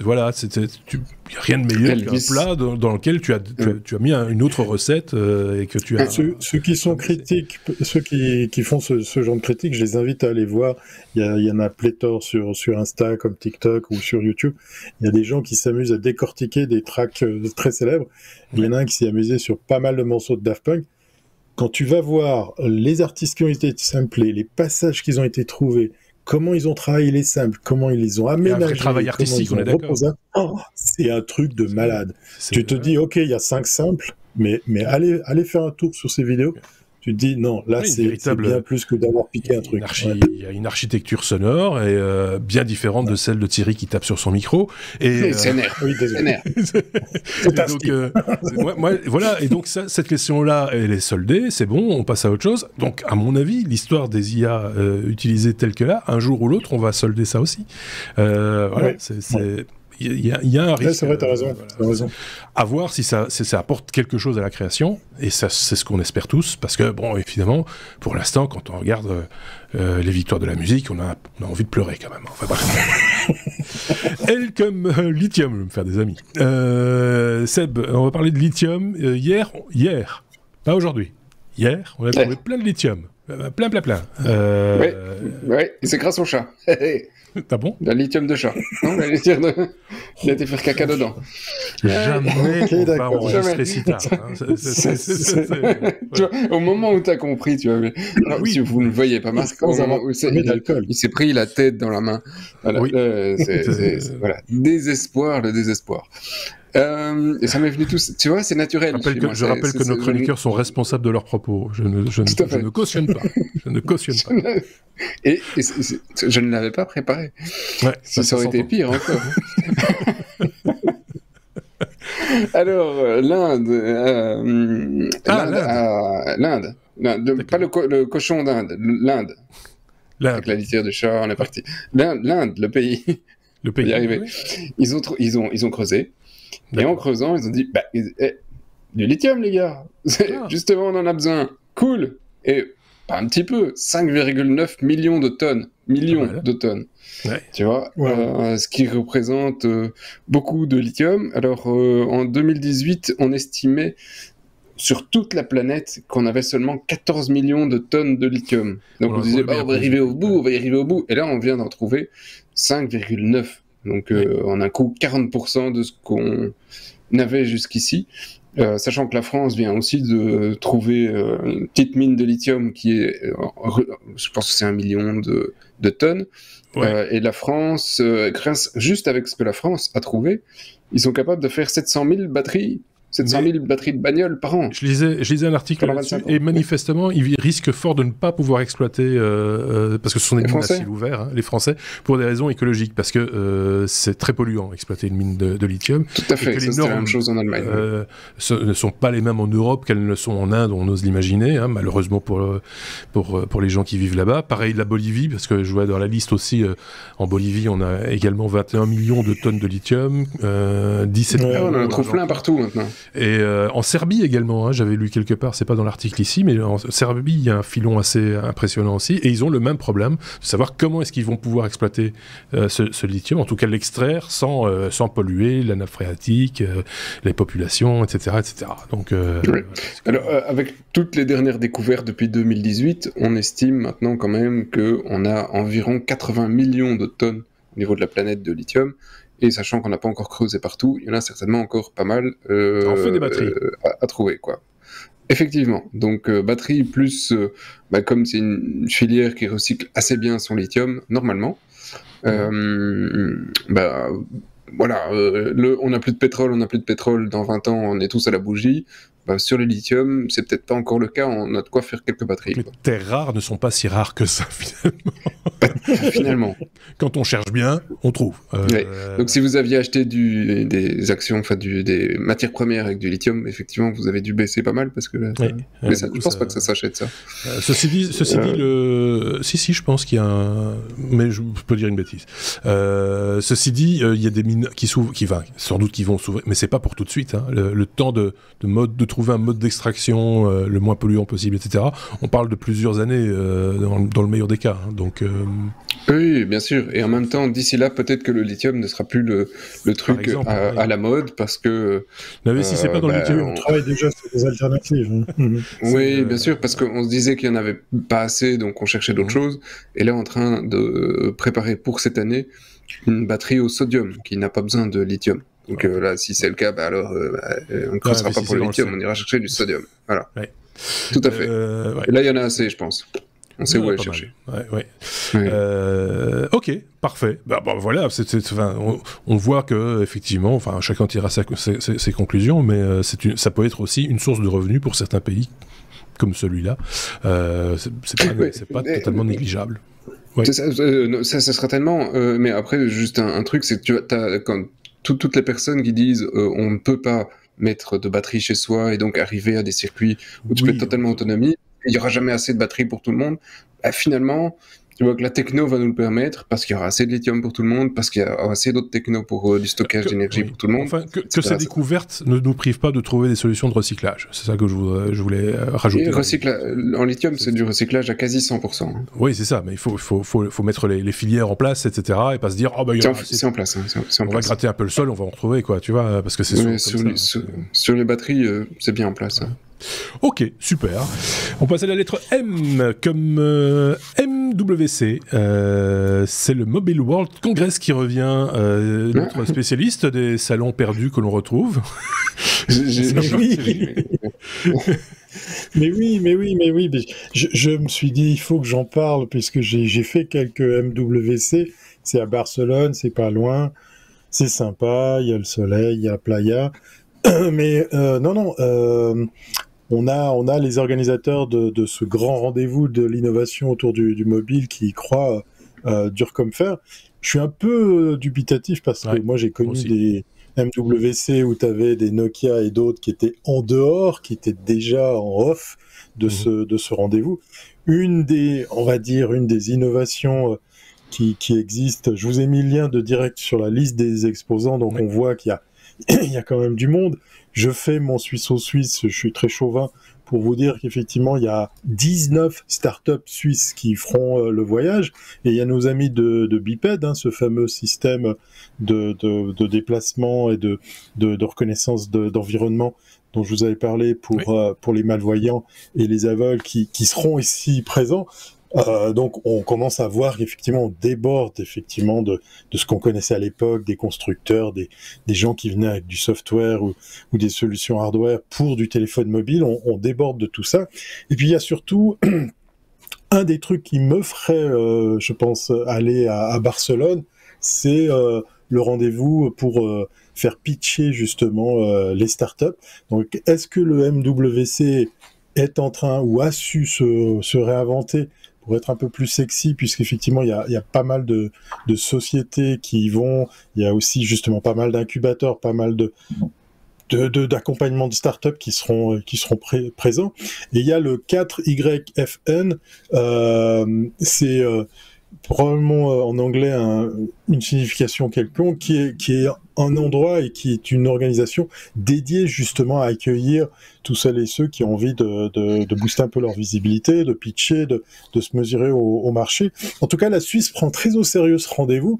S1: voilà, y a rien de meilleur qu'un plat dans lequel tu as mis une autre recette et que tu as...
S3: Ceux qui sont critiques, ceux qui font ce genre de critiques, je les invite à aller voir. Il y en a pléthore sur Insta comme TikTok ou sur YouTube. Il y a des gens qui s'amusent à décortiquer des tracks très célèbres. Il y en a un qui s'est amusé sur pas mal de morceaux de Daft Punk. Quand tu vas voir les artistes qui ont été samplés, les passages qui ont été trouvés, comment ils ont travaillé les samples, comment ils les ont aménagés,
S1: un travail artistique, on est d'accord.
S3: C'est un truc de malade. Tu te dis, ok, il y a 5 samples, mais allez faire un tour sur ces vidéos. Tu te dis, non, là, c'est bien plus que d'avoir piqué un truc.
S1: Il y a une architecture sonore et bien différente de celle de Thierry qui tape sur son micro.
S2: C'est nerf. Oui, désolé.
S1: Voilà. Et donc, cette question-là, elle est soldée, c'est bon, on passe à autre chose. Donc, à mon avis, l'histoire des IA utilisées telle que là, un jour ou l'autre, on va solder ça aussi. Voilà, il y a un risque.
S3: C'est vrai, t'as raison.
S1: À voir si ça apporte quelque chose à la création, et ça, c'est ce qu'on espère tous, parce que, bon, évidemment, pour l'instant, quand on regarde les victoires de la musique, on a envie de pleurer quand même. Enfin, bref. Elle comme lithium, je vais me faire des amis. Seb, on va parler de lithium. Hier, pas aujourd'hui. Hier, on a trouvé plein de lithium. Plein.
S2: Ouais, et c'est grâce au chat.
S1: Ah bon?
S2: Le lithium de chat. Non, le lithium de... Il a été faire caca dedans.
S1: Jamais on va enregistrer si tard.
S2: Tu vois, au moment où t'as compris, tu vois, mais... Alors, si vous ne le voyez pas, Marc, au moment où il s'est pris la tête dans la main. Voilà,
S1: oui.
S2: Voilà. Désespoir, le désespoir. Et ça m'est venu tous. Tu vois, c'est naturel.
S1: Je rappelle que nos chroniqueurs sont responsables de leurs propos. Je ne cautionne pas. Je ne cautionne pas.
S2: Et je ne l'avais pas préparé.
S1: Ouais,
S2: ça aurait été pire encore. Alors, l'Inde. L'Inde. Pas le cochon d'Inde. L'Inde. Avec la litière de chat, on est parti. L'Inde, le pays.
S1: Le pays.
S2: Y arriver. Oui. Ils ont creusé. Et en creusant, ils ont dit du lithium, les gars. Justement, on en a besoin. Cool. Et pas un petit peu. 5,9 millions de tonnes. De tonnes.
S1: Ouais.
S2: Tu vois, ce qui représente beaucoup de lithium. Alors, en 2018, on estimait sur toute la planète qu'on avait seulement 14 millions de tonnes de lithium. Donc, on disait, on va y arriver au bout. Et là, on vient d'en trouver 5,9. Donc, en un coup, 40% de ce qu'on avait jusqu'ici. Sachant que la France vient aussi de trouver une petite mine de lithium qui est, je pense que c'est 1 million de tonnes. Ouais. Et la France, juste avec ce que la France a trouvé, ils sont capables de faire 700 000 batteries. 700 000 batteries de bagnoles par an.
S1: Je lisais un article là-dessus, et manifestement, ils risquent fort de ne pas pouvoir exploiter, parce que ce sont des mines à ciel ouvert, hein, les Français, pour des raisons écologiques, parce que c'est très polluant, exploiter une mine de lithium.
S2: Tout à fait, c'est la même chose en Allemagne.
S1: Ne sont pas les mêmes en Europe qu'elles ne le sont en Inde, on ose l'imaginer, hein, malheureusement pour les gens qui vivent là-bas. Pareil, la Bolivie, parce que je vois dans la liste aussi, en Bolivie, on a également 21 millions de tonnes de lithium, 17 millions.
S2: On en trouve plein partout maintenant.
S1: Et en Serbie également, hein, j'avais lu quelque part, c'est pas dans l'article ici, mais en Serbie, il y a un filon assez impressionnant aussi, et ils ont le même problème, de savoir comment est-ce qu'ils vont pouvoir exploiter ce lithium, en tout cas l'extraire sans polluer la nappe phréatique, les populations, etc. Donc,
S2: oui. Alors, avec toutes les dernières découvertes depuis 2018, on estime maintenant quand même qu'on a environ 80 millions de tonnes au niveau de la planète de lithium. Et sachant qu'on n'a pas encore creusé partout, il y en a certainement encore pas mal
S1: on fait des batteries.
S2: À trouver, quoi. Effectivement. Donc, batterie plus, comme c'est une filière qui recycle assez bien son lithium, normalement, voilà, on n'a plus de pétrole, dans 20 ans, on est tous à la bougie. Sur le lithium, c'est peut-être pas encore le cas, on a de quoi faire quelques batteries.
S1: Les terres rares ne sont pas si rares que ça, finalement.
S2: Finalement.
S1: Quand on cherche bien, on trouve.
S2: Ouais. Donc si vous aviez acheté des actions, enfin des matières premières avec du lithium, effectivement, vous avez dû baisser pas mal parce que là, mais ça, je pense pas que ça s'achète ça.
S1: Ceci dit, si, je pense qu'il y a un, mais je peux dire une bêtise. Ceci dit, il y a des mines qui s'ouvrent, sans doute qui vont s'ouvrir, mais c'est pas pour tout de suite. Hein. Le temps de trouver un mode d'extraction le moins polluant possible, etc. On parle de plusieurs années dans le meilleur des cas. Hein. Donc
S2: oui, bien sûr. Et en même temps, d'ici là, peut-être que le lithium ne sera plus le truc exemple, à la mode parce que.
S1: N'investissez pas dans le lithium.
S3: On travaille déjà sur des alternatives.
S2: Oui, bien sûr, parce qu'on se disait qu'il n'y en avait pas assez, donc on cherchait d'autres choses. Et là, on est en train de préparer pour cette année une batterie au sodium qui n'a pas besoin de lithium. Donc là, si c'est le cas, alors on ne creusera pas pour le lithium, on ira chercher du sodium. Voilà. Ouais. Tout à fait. Et là, il y en a assez, je pense. On sait où aller chercher.
S1: Ok, parfait. Voilà, on voit que effectivement, chacun tirera ses conclusions, mais ça peut être aussi une source de revenus pour certains pays comme celui-là. C'est pas totalement négligeable.
S2: Ouais. Ça sera tellement. Mais après, juste un truc, c'est que t'as quand toutes les personnes qui disent on ne peut pas mettre de batterie chez soi et donc arriver à des circuits où tu peux être totalement autonomie. Il n'y aura jamais assez de batterie pour tout le monde. Finalement, tu vois que la techno va nous le permettre parce qu'il y aura assez de lithium pour tout le monde, parce qu'il y aura assez d'autres technos pour du stockage d'énergie pour tout le monde.
S1: Enfin, que ces découvertes ne nous privent pas de trouver des solutions de recyclage. C'est ça que je voulais rajouter.
S2: Et en lithium, c'est du recyclage à quasi 100%. Hein.
S1: Oui, c'est ça, mais il faut mettre les filières en place, etc. et pas se dire,
S2: c'est en place.
S1: On va gratter un peu le sol, on va en retrouver, quoi, tu vois, parce que c'est
S2: sur les batteries, c'est bien en place. Hein.
S1: Ok, super. On passe à la lettre M, comme MWC. C'est le Mobile World Congress qui revient, notre spécialiste des salons perdus que l'on retrouve.
S3: Mais oui. Je me suis dit, il faut que j'en parle, puisque j'ai fait quelques MWC. C'est à Barcelone, c'est pas loin. C'est sympa, il y a le soleil, il y a Playa. Mais on a les organisateurs de ce grand rendez-vous de l'innovation autour du mobile qui y croient dur comme fer. Je suis un peu dubitatif parce que moi j'ai connu des MWC où tu avais des Nokia et d'autres qui étaient en dehors, qui étaient déjà en off de ce rendez-vous. Une des innovations qui existent, je vous ai mis le lien de direct sur la liste des exposants, donc on voit qu'il y a quand même du monde. Je fais mon Suisse, je suis très chauvin pour vous dire qu'effectivement, il y a 19 startups suisses qui feront le voyage. Et il y a nos amis de Biped, ce fameux système de déplacement et de reconnaissance d'environnement dont je vous avais parlé pour les malvoyants et les aveugles qui seront ici présents. Donc on commence à voir qu'effectivement on déborde effectivement de ce qu'on connaissait à l'époque, des constructeurs, des gens qui venaient avec du software ou des solutions hardware pour du téléphone mobile, on déborde de tout ça. Et puis il y a surtout un des trucs qui me ferait, je pense, aller à Barcelone, c'est le rendez-vous pour faire pitcher justement les startups. Donc est-ce que le MWC est en train ou a su se réinventer pour être un peu plus sexy, puisqu'effectivement, il y a pas mal de sociétés qui y vont. Il y a aussi justement pas mal d'incubateurs, pas mal d'accompagnement de startups qui seront présents. Et il y a le 4YFN, c'est probablement en anglais une signification quelconque, qui est un endroit et qui est une organisation dédiée justement à accueillir tous celles et ceux qui ont envie de booster un peu leur visibilité, de pitcher, de se mesurer au marché. En tout cas, la Suisse prend très au sérieux ce rendez-vous.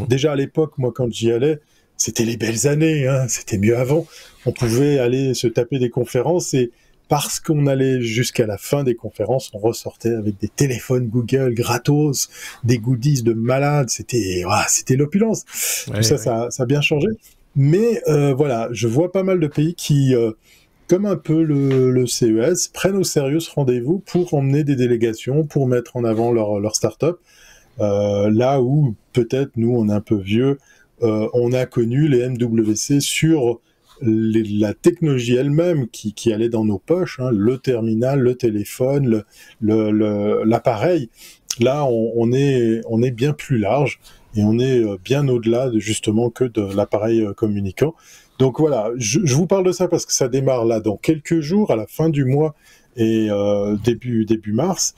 S3: Déjà à l'époque, moi quand j'y allais, c'était les belles années, c'était mieux avant. On pouvait aller se taper des conférences et parce qu'on allait jusqu'à la fin des conférences, on ressortait avec des téléphones Google gratos, des goodies de malades, c'était l'opulence. Tout ça a bien changé. Mais voilà, je vois pas mal de pays qui, comme un peu le CES, prennent au sérieux ce rendez-vous pour emmener des délégations, pour mettre en avant leur start-up. Là où peut-être nous, on est un peu vieux, on a connu les MWC sur la technologie elle-même qui allait dans nos poches, le terminal, le téléphone, l'appareil. Là, on est bien plus large et on est bien au-delà justement que de l'appareil communicant. Donc voilà, je vous parle de ça parce que ça démarre là dans quelques jours, à la fin du mois et début mars.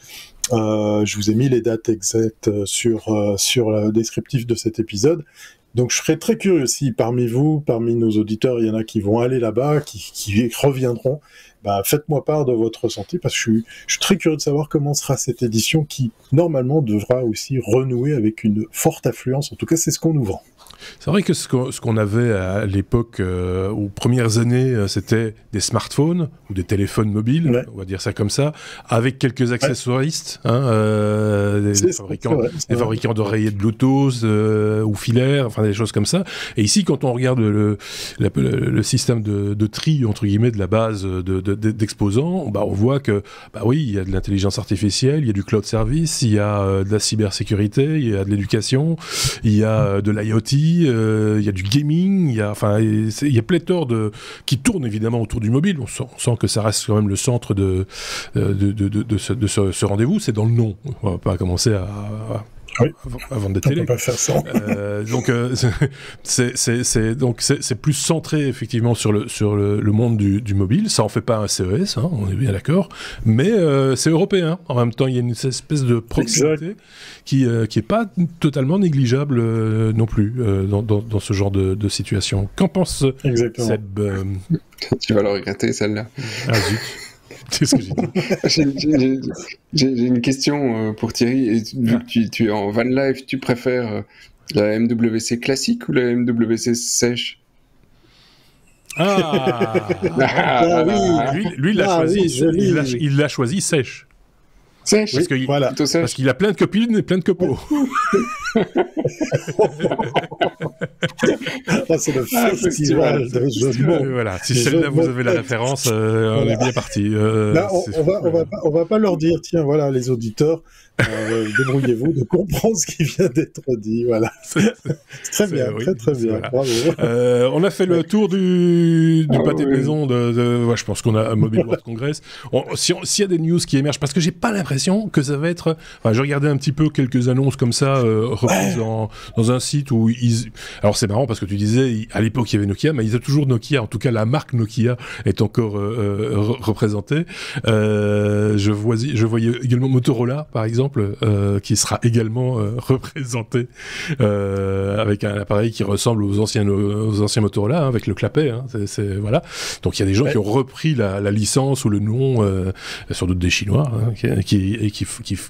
S3: Je vous ai mis les dates exactes sur le descriptif de cet épisode. Donc je serais très curieux si parmi nos auditeurs, il y en a qui vont aller là-bas, qui reviendront. Faites-moi part de votre ressenti parce que je suis très curieux de savoir comment sera cette édition qui, normalement, devra aussi renouer avec une forte affluence. En tout cas, c'est ce qu'on nous vend.
S1: C'est vrai que ce qu'on avait à l'époque, aux premières années, c'était des smartphones ou des téléphones mobiles, on va dire ça comme ça, avec quelques accessoiristes, des fabricants d'oreillettes Bluetooth ou filaires, enfin des choses comme ça. Et ici, quand on regarde le système de tri, entre guillemets, de la base d'exposants, on voit que, oui, il y a de l'intelligence artificielle, il y a du cloud service, il y a de la cybersécurité, il y a de l'éducation, il y a de l'IoT, il y a du gaming, il y a pléthore qui tournent évidemment autour du mobile. On sent que ça reste quand même le centre de ce rendez-vous. C'est dans le nom. On va pas commencer à vendre des télés.
S3: On peut pas faire ça.
S1: C'est plus centré effectivement sur le monde du mobile. Ça en fait pas un CES, on est bien d'accord. Mais c'est européen. En même temps, il y a une espèce de proximité qui est pas totalement négligeable non plus dans ce genre de situation. Qu'en pense Seb?
S2: Tu vas le regretter celle-là.
S1: Ah zut. C'est ce que j'ai dit.
S2: J'ai une question pour Thierry. Et vu que tu es en van life, tu préfères la MWC classique ou la MWC sèche?
S1: Lui, il l'a choisi sèche.
S2: Sèche,
S1: parce qu'il a plein de copines et plein de copeaux.
S3: C'est le festival de jeux de mots.
S1: Voilà, si celle-là vous avez la référence, on est bien parti.
S3: Là, on va pas leur dire, tiens, voilà, les auditeurs, débrouillez-vous de comprendre ce qui vient d'être dit. Voilà. Très bien.
S1: Voilà.
S3: Bravo.
S1: On a fait le tour du pâté de maison je pense qu'on a un Mobile World Congress. S'il y a des news qui émergent, parce que j'ai pas l'impression que ça va être... je regardais un petit peu quelques annonces comme ça, reprises dans un site où alors c'est marrant parce que tu disais, à l'époque il y avait Nokia, mais il y a toujours Nokia, en tout cas la marque Nokia est encore représentée. Je voyais également Motorola, par exemple, qui sera également représenté avec un appareil qui ressemble aux anciens Motorola, avec le clapet. Voilà. Donc il y a des gens qui ont repris la licence ou le nom, sans doute des Chinois,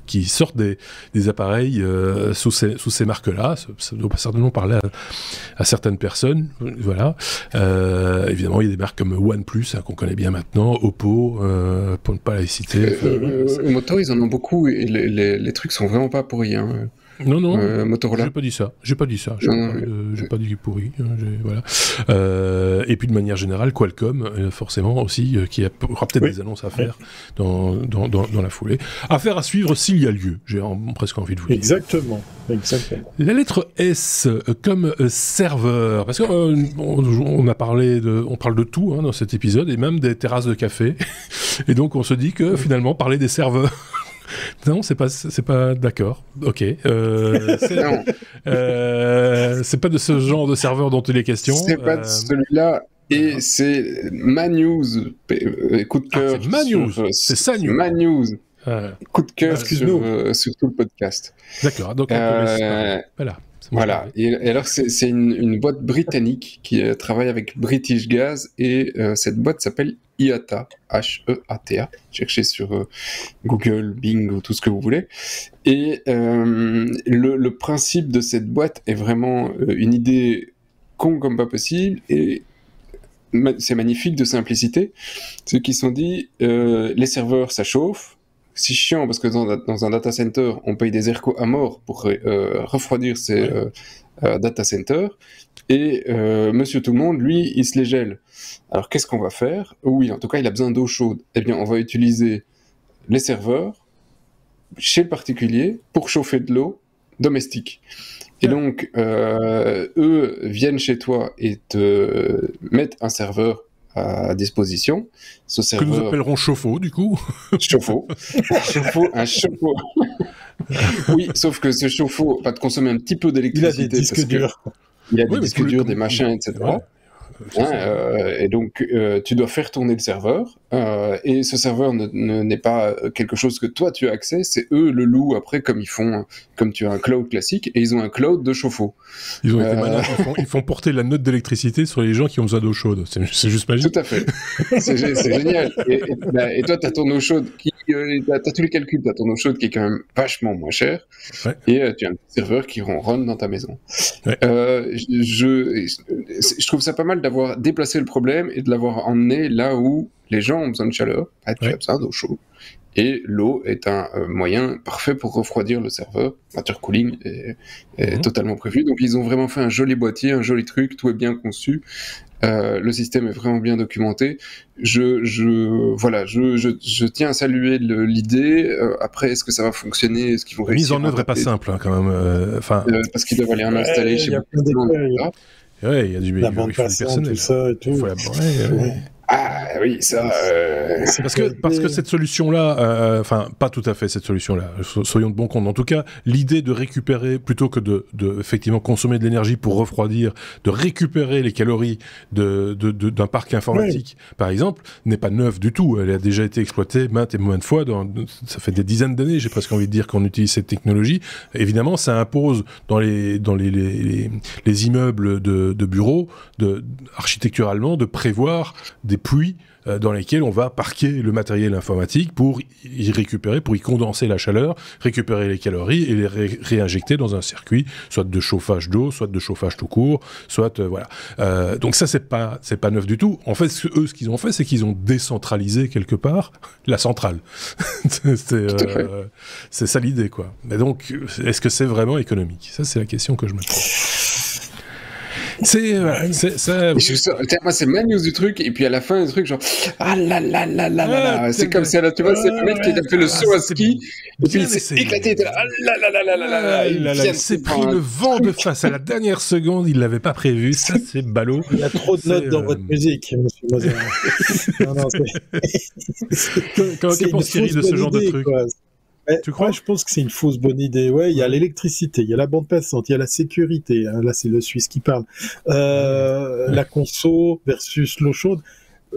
S1: qui sortent des appareils sous ces marques-là. Ça doit certainement parler à certaines personnes. Voilà. Évidemment, il y a des marques comme OnePlus, qu'on connaît bien maintenant, Oppo, pour ne pas les citer.
S2: Moto, ils en ont beaucoup et les trucs sont vraiment pas pourris.
S1: Non,
S2: Motorola.
S1: J'ai pas dit ça. J'ai pas dit pourri. Voilà. Et puis de manière générale, Qualcomm, forcément aussi, qui aura peut-être des annonces à faire dans la foulée. Affaire à suivre s'il y a lieu. J'ai presque envie de vous dire.
S3: Exactement.
S1: La lettre S comme serveur, parce qu'on parle de tout dans cet épisode et même des terrasses de café. Et donc on se dit que finalement parler des serveurs. Non, c'est pas d'accord. Ok. C'est pas de ce genre de serveur dont il est question.
S2: C'est pas de celui-là. Et c'est ma news. Coup de cœur.
S1: C'est ma news. C'est sa news.
S2: Ma news. Coup de cœur sur tout le podcast.
S1: D'accord. Donc
S2: voilà. Et alors c'est une boîte britannique qui travaille avec British Gas et cette boîte s'appelle IATA, H-E-A-T-A. Cherchez sur Google, Bing ou tout ce que vous voulez. Et le principe de cette boîte est vraiment une idée con comme pas possible et c'est magnifique de simplicité. Ceux qui se sont dit les serveurs ça chauffe. C'est chiant parce que dans un data center, on paye des ERCOT à mort pour refroidir ces data centers. Et Monsieur Tout-le-Monde, lui, il se les gèle. Alors, qu'est-ce qu'on va faire? Oui, en tout cas, il a besoin d'eau chaude. Eh bien, on va utiliser les serveurs chez le particulier pour chauffer de l'eau domestique. Et donc, eux viennent chez toi et te mettent un serveur à disposition. Ce serveur...
S1: Que nous appellerons chauffe-eau, du coup.
S2: Chauffe-eau. Un chauffe-eau. Oui, sauf que ce chauffe-eau va te consommer un petit peu d'électricité.
S3: Il a des disques durs.
S2: Il a des disques durs, des machins, etc. Et donc, tu dois faire tourner le serveur, et ce serveur n'est pas quelque chose que toi tu as accès, c'est eux le louent après comme tu as un cloud classique, et ils ont un cloud de chauffe-eau.
S1: Ils ont été malins, ils font porter la note d'électricité sur les gens qui ont besoin d'eau chaude, c'est juste magique.
S2: Tout à fait, c'est génial. Et toi, tu as ton eau chaude, tu as tous les calculs, tu as ton eau chaude qui est quand même vachement moins cher, et tu as un petit serveur qui ronronne dans ta maison. Ouais. Je trouve ça pas mal d'avoir déplacé le problème et de l'avoir emmené là où les gens ont besoin de chaleur, tu as besoin d'eau chaude. Et l'eau est un moyen parfait pour refroidir le serveur. Intercooling est totalement prévu. Donc ils ont vraiment fait un joli boîtier, un joli truc, tout est bien conçu. Le système est vraiment bien documenté. Je tiens à saluer l'idée. Après, est-ce que ça va fonctionner? Est-ce qu'ils vont réussir?
S1: La mise en œuvre est pas simple, hein, quand même.
S2: Parce qu'ils doivent aller en installer chez beaucoup de gens.
S1: Ouais, il y a du
S3: personnel, tout ça et tout.
S2: Ah oui, ça.
S1: Parce que cette solution-là, enfin pas tout à fait cette solution-là. Soyons de bon compte. En tout cas, l'idée de récupérer plutôt que de effectivement consommer de l'énergie pour refroidir, de récupérer les calories d'un parc informatique, par exemple, n'est pas neuve du tout. Elle a déjà été exploitée maintes et maintes fois. Ça fait des dizaines d'années, j'ai presque envie de dire, qu'on utilise cette technologie. Évidemment, ça impose dans les immeubles de bureaux, architecturalement, de prévoir des puits dans lesquels on va parquer le matériel informatique pour y récupérer, pour y condenser la chaleur, récupérer les calories et les réinjecter dans un circuit, soit de chauffage d'eau, soit de chauffage tout court, soit voilà. Donc ça c'est pas neuf du tout. En fait, ce qu'ils ont fait, c'est qu'ils ont décentralisé quelque part la centrale. C'est ça l'idée, quoi. Mais donc, est-ce que c'est vraiment économique? Ça, c'est la question que je me pose.
S2: Moi, c'est ma news du truc, et puis à la fin, du truc, genre, ah là là là là là, c'est comme ça, là, tu vois, c'est le mec qui a fait le saut à ski, et puis il s'est éclaté, ah là là là là là là,
S1: il s'est pris le vent de face à la dernière seconde, il l'avait pas prévu, ça c'est ballot.
S3: Il y a trop de notes dans votre musique, monsieur Moser.
S1: Qu'en pense-t-il de ce genre de truc? Tu crois?
S3: Je pense que c'est une fausse bonne idée. Ouais, il y a l'électricité, il y a la bande passante, il y a la sécurité. Là, c'est le Suisse qui parle. La conso versus l'eau chaude.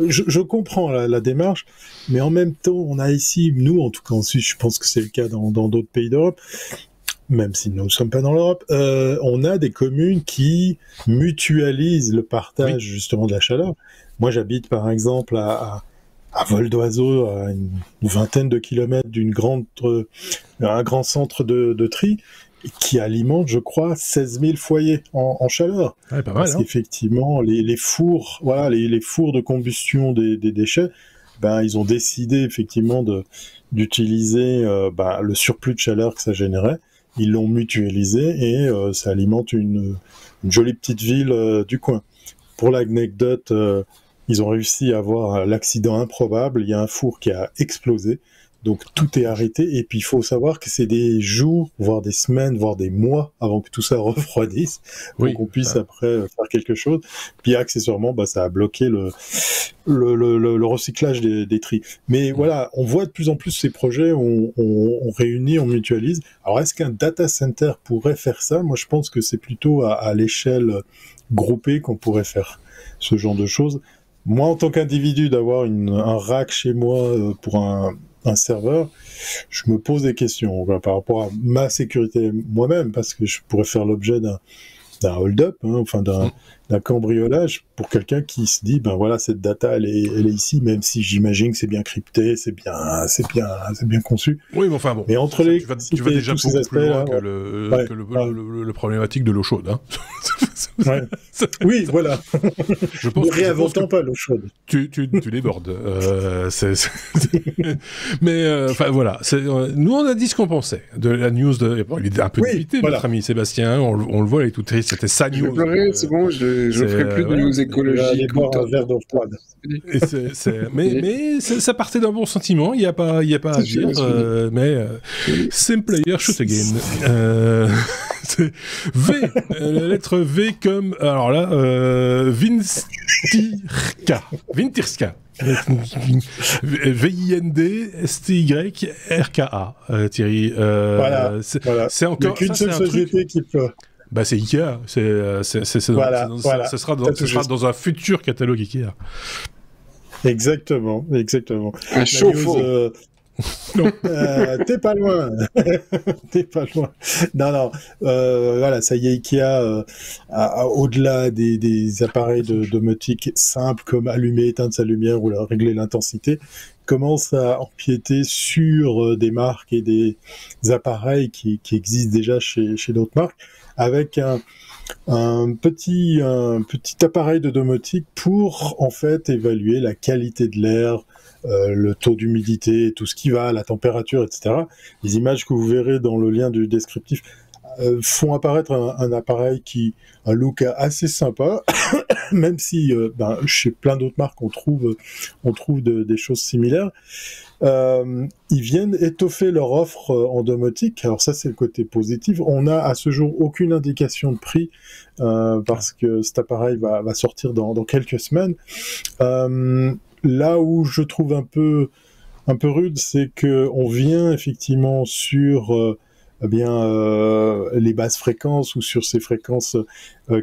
S3: Je comprends la démarche, mais en même temps, on a ici, nous, en tout cas en Suisse, je pense que c'est le cas dans d'autres pays d'Europe, même si nous ne sommes pas dans l'Europe, on a des communes qui mutualisent le partage justement de la chaleur. Moi, j'habite par exemple à vol d'oiseau, à une vingtaine de kilomètres un grand centre de tri qui alimente, je crois, 16 000 foyers en chaleur.
S1: Ouais, pas mal,
S3: parce qu'effectivement, les fours, voilà, les fours de combustion des déchets, ils ont décidé effectivement d'utiliser le surplus de chaleur que ça générait. Ils l'ont mutualisé et ça alimente une jolie petite ville du coin. Pour l'anecdote, ils ont réussi à avoir l'accident improbable. Il y a un four qui a explosé. Donc tout est arrêté. Et puis il faut savoir que c'est des jours, voire des semaines, voire des mois avant que tout ça refroidisse. Pour qu'on puisse après faire quelque chose. Puis accessoirement, ça a bloqué le recyclage des tris. Mais voilà, on voit de plus en plus ces projets où on réunit, on mutualise. Alors est-ce qu'un data center pourrait faire ça? Moi je pense que c'est plutôt à l'échelle groupée qu'on pourrait faire ce genre de choses. Moi, en tant qu'individu, d'avoir un rack chez moi pour un serveur, je me pose des questions par rapport à ma sécurité moi-même, parce que je pourrais faire l'objet d'un hold-up, d'un cambriolage pour quelqu'un qui se dit, voilà, cette data, elle est ici, même si j'imagine que c'est bien crypté, c'est bien conçu.
S1: Oui, mais enfin bon.
S3: Mais entre
S1: tu vas déjà beaucoup plus loin que le problématique de l'eau chaude, hein.
S3: Oui, voilà.
S1: Je pense
S3: ne réinventons pas l'eau chaude.
S1: Tu débordes. Mais voilà. Nous, on a dit ce qu'on pensait de la news. Il est un peu limité, notre ami Sébastien. On le voit, il est tout triste. C'était sa news.
S2: C'est bon, je ferai plus de news écologiques.
S3: Un verre d'eau froide.
S1: Mais ça partait d'un bon sentiment. Il y a pas à dire. Mais same player, shoot again. V, la lettre V comme, alors là, Vintirska. VINDSTYRKA, Thierry.
S3: Voilà.
S1: C'est encore.
S3: Il n'y a qu'une seule société qui peut.
S1: Bah, c'est Ikea. Ce sera dans un futur catalogue Ikea.
S3: Exactement.
S2: Un chauffe-eau.
S3: Non, t'es pas loin. Non. Voilà, ça y est, Ikea, au-delà des appareils de domotique simples comme allumer, éteindre sa lumière ou régler l'intensité, commence à empiéter sur des marques et des appareils qui existent déjà chez d'autres marques, avec un petit appareil de domotique pour en fait évaluer la qualité de l'air, le taux d'humidité, tout ce qui va, la température, etc. Les images que vous verrez dans le lien du descriptif font apparaître un appareil un look assez sympa, même si chez plein d'autres marques on trouve des choses similaires. Ils viennent étoffer leur offre en domotique. Alors ça, c'est le côté positif. On n'a à ce jour aucune indication de prix parce que cet appareil va sortir dans quelques semaines. Là où je trouve un peu rude, c'est que on vient effectivement sur les basses fréquences ou sur ces fréquences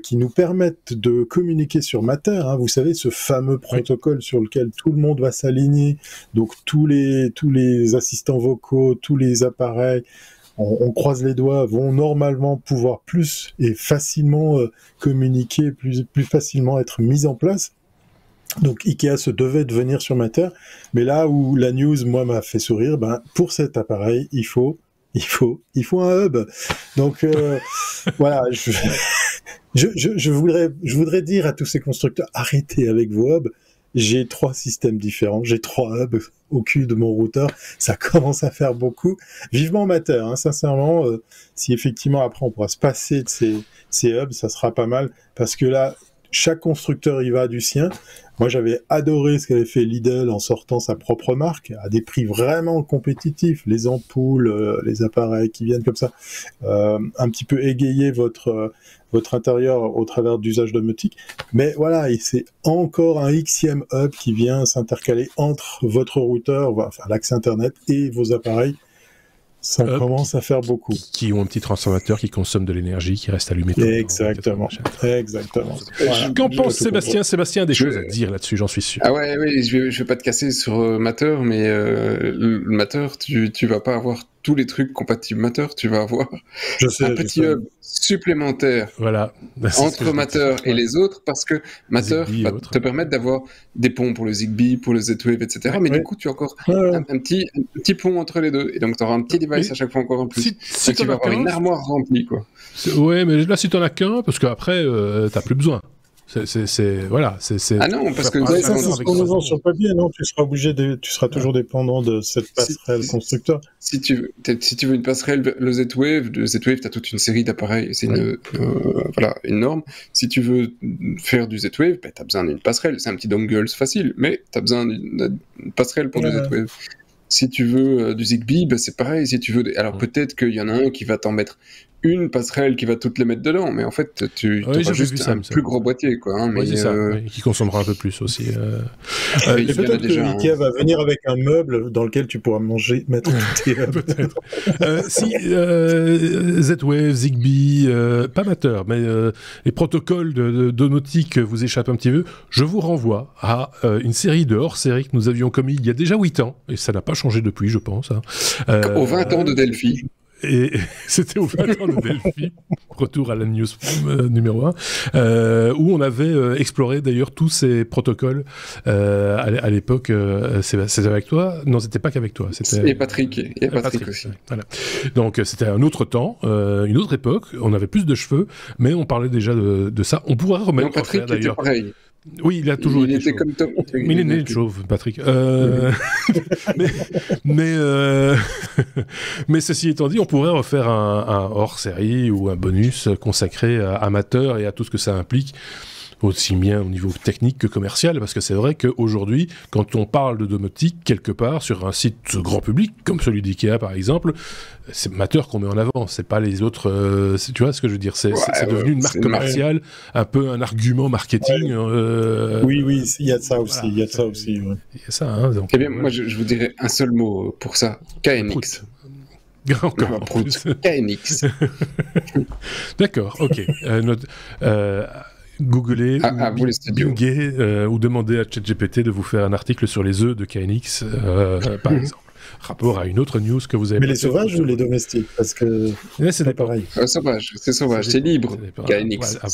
S3: qui nous permettent de communiquer sur Matter. Hein. Vous savez, ce fameux protocole sur lequel tout le monde va s'aligner. Donc tous les assistants vocaux, tous les appareils, on croise les doigts, vont normalement pouvoir plus et facilement communiquer, plus facilement être mis en place. Donc Ikea se devait de venir sur Matter, mais là où la news, moi, m'a fait sourire, pour cet appareil, il faut un hub. Donc voilà, je voudrais dire à tous ces constructeurs, arrêtez avec vos hubs. J'ai 3 systèmes différents, j'ai 3 hubs au cul de mon routeur, ça commence à faire beaucoup. Vivement Matter, hein, sincèrement, si effectivement après on pourra se passer de ces hubs, ça sera pas mal, parce que là, chaque constructeur y va du sien. Moi, j'avais adoré ce qu'avait fait Lidl en sortant sa propre marque à des prix vraiment compétitifs. Les ampoules, les appareils qui viennent comme ça, un petit peu égayer votre intérieur au travers d'usage domotique. Mais voilà, et c'est encore un Xème hub qui vient s'intercaler entre votre routeur, enfin l'accès Internet et vos appareils. Ça commence à faire beaucoup.
S1: Qui ont un petit transformateur qui consomme de l'énergie, qui reste allumé.
S3: Exactement.
S1: Voilà. Qu'en pense Sébastien ? Sébastien a des choses à dire là-dessus, j'en suis sûr.
S2: Ah ouais, je vais pas te casser sur Matter, mais le Matter, tu vas pas avoir tous les trucs compatibles Matter, tu vas avoir un petit hub supplémentaire entre Matter et les autres, parce que Matter va te permettre d'avoir des ponts pour le Zigbee, pour le Z-Wave, etc. Mais du coup, tu as encore un petit pont entre les deux, et donc tu auras un petit device à chaque fois encore en plus. Si tu vas avoir une armoire remplie, quoi.
S1: Ouais, mais là, si tu en as qu'un, parce qu'après, t'as plus besoin. Voilà.
S2: Ah non, parce que
S3: ça, c'est ce qu'on nous vend sur papier, non ? Tu seras toujours dépendant de cette passerelle constructeur. Si
S2: tu veux une passerelle, le Z-Wave, t'as toute une série d'appareils, c'est une norme. Si tu veux faire du Z-Wave, t'as besoin d'une passerelle, c'est un petit dongle facile, mais t'as besoin d'une passerelle pour du Z-Wave. Si tu veux du Zigbee, c'est pareil. Si tu veux, alors peut-être qu'il y en a un qui va t'en mettre une passerelle qui va toutes les mettre dedans, mais en fait, tu auras juste un plus gros boîtier, quoi. Hein, mais
S1: c'est ça, qui consommera un peu plus aussi.
S3: Et peut-être que Ikea va venir avec un meuble dans lequel tu pourras mettre tes
S1: peut-être. Z-Wave, Zigbee, pas Matter, mais les protocoles de domotique vous échappent un petit peu. Je vous renvoie à une série de hors-série que nous avions commis il y a déjà 8 ans, et ça n'a pas changé depuis, je pense.
S2: Aux 20 ans de Delphi.
S1: Et c'était au 20 ans de Delphi, retour à la news numéro 1, où on avait exploré d'ailleurs tous ces protocoles à l'époque. C'était avec toi ? Non, c'était pas qu'avec toi.
S2: Et Patrick aussi.
S1: Voilà. Donc c'était un autre temps, une autre époque, on avait plus de cheveux, mais on parlait déjà de ça. On pourrait remettre...
S2: Non, Patrick était pareil.
S1: Oui, il a toujours été chauve.
S2: Comme Tom.
S1: Mais il est né chauve, Patrick. Mais ceci étant dit, on pourrait refaire un hors-série ou un bonus consacré à Matter et à tout ce que ça implique. aussi bien au niveau technique que commercial, parce que c'est vrai qu'aujourd'hui, quand on parle de domotique, quelque part, sur un site grand public, comme celui d'IKEA par exemple, c'est Matter qu'on met en avant, c'est pas les autres... tu vois ce que je veux dire, c'est devenu une marque commerciale, un peu un argument marketing.
S3: Oui, il y a de ça aussi.
S1: Voilà,
S3: il y a de ça aussi. Ouais.
S1: Il y a ça, hein, donc,
S2: eh bien, moi, je vous dirais un seul mot pour ça. KNX.
S1: Encore
S2: KNX.
S1: D'accord, ok. Googlez, Bingez, ou demandez à ChatGPT de vous faire un article sur les œufs de KNX, par exemple. Rapport à une autre news que vous avez...
S3: Mais les sauvages ou les domestiques? Parce que
S1: c'est pas
S3: pareil.
S2: Sauvage, c'est libre. KNX,
S1: à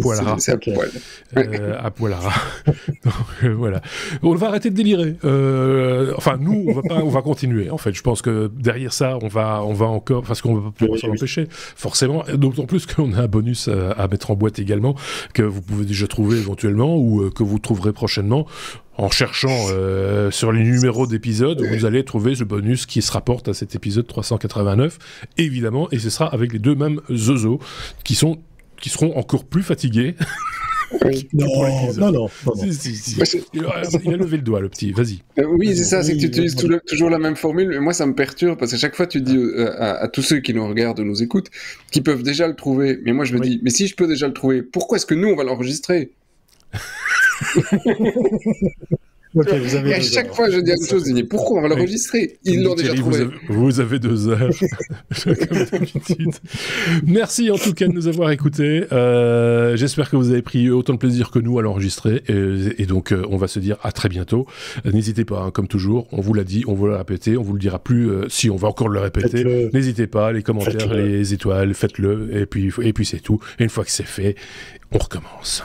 S1: poil à rat.
S2: C'est à poil.
S1: À poil à rat. Donc, voilà. On va arrêter de délirer. Enfin, nous, on va continuer. En fait, je pense que derrière ça, on va encore, parce qu'on va pas pouvoir s'en empêcher, forcément. D'autant plus qu'on a un bonus à mettre en boîte également, que vous pouvez déjà trouver éventuellement, ou que vous trouverez prochainement. En cherchant sur les numéros d'épisodes, vous allez trouver ce bonus qui se rapporte à cet épisode 389, évidemment, et ce sera avec les deux mêmes zozos qui seront encore plus fatigués.
S2: Oui.
S3: Non.
S1: Si. Il a levé le doigt, le petit, vas-y.
S2: Oui, c'est ça, c'est que tu utilises toujours la même formule, mais moi ça me perturbe, parce qu'à chaque fois tu dis à tous ceux qui nous regardent ou nous écoutent, qui peuvent déjà le trouver, mais moi je me dis, mais si je peux déjà le trouver, pourquoi est-ce que nous on va l'enregistrer?
S3: Okay,
S2: et à chaque fois je dis la même chose, je dis pourquoi on va l'enregistrer? Ils l'ont déjà trouvé.
S1: Vous avez 2 heures. Comme d'habitude. Merci en tout cas de nous avoir écoutés. J'espère que vous avez pris autant de plaisir que nous à l'enregistrer. Et donc on va se dire à très bientôt. N'hésitez pas, hein, comme toujours, on vous l'a dit, on vous l'a répété, on vous le dira plus si on va encore le répéter. N'hésitez pas, les commentaires, les étoiles, faites-le. Et puis c'est tout. Et une fois que c'est fait, on recommence.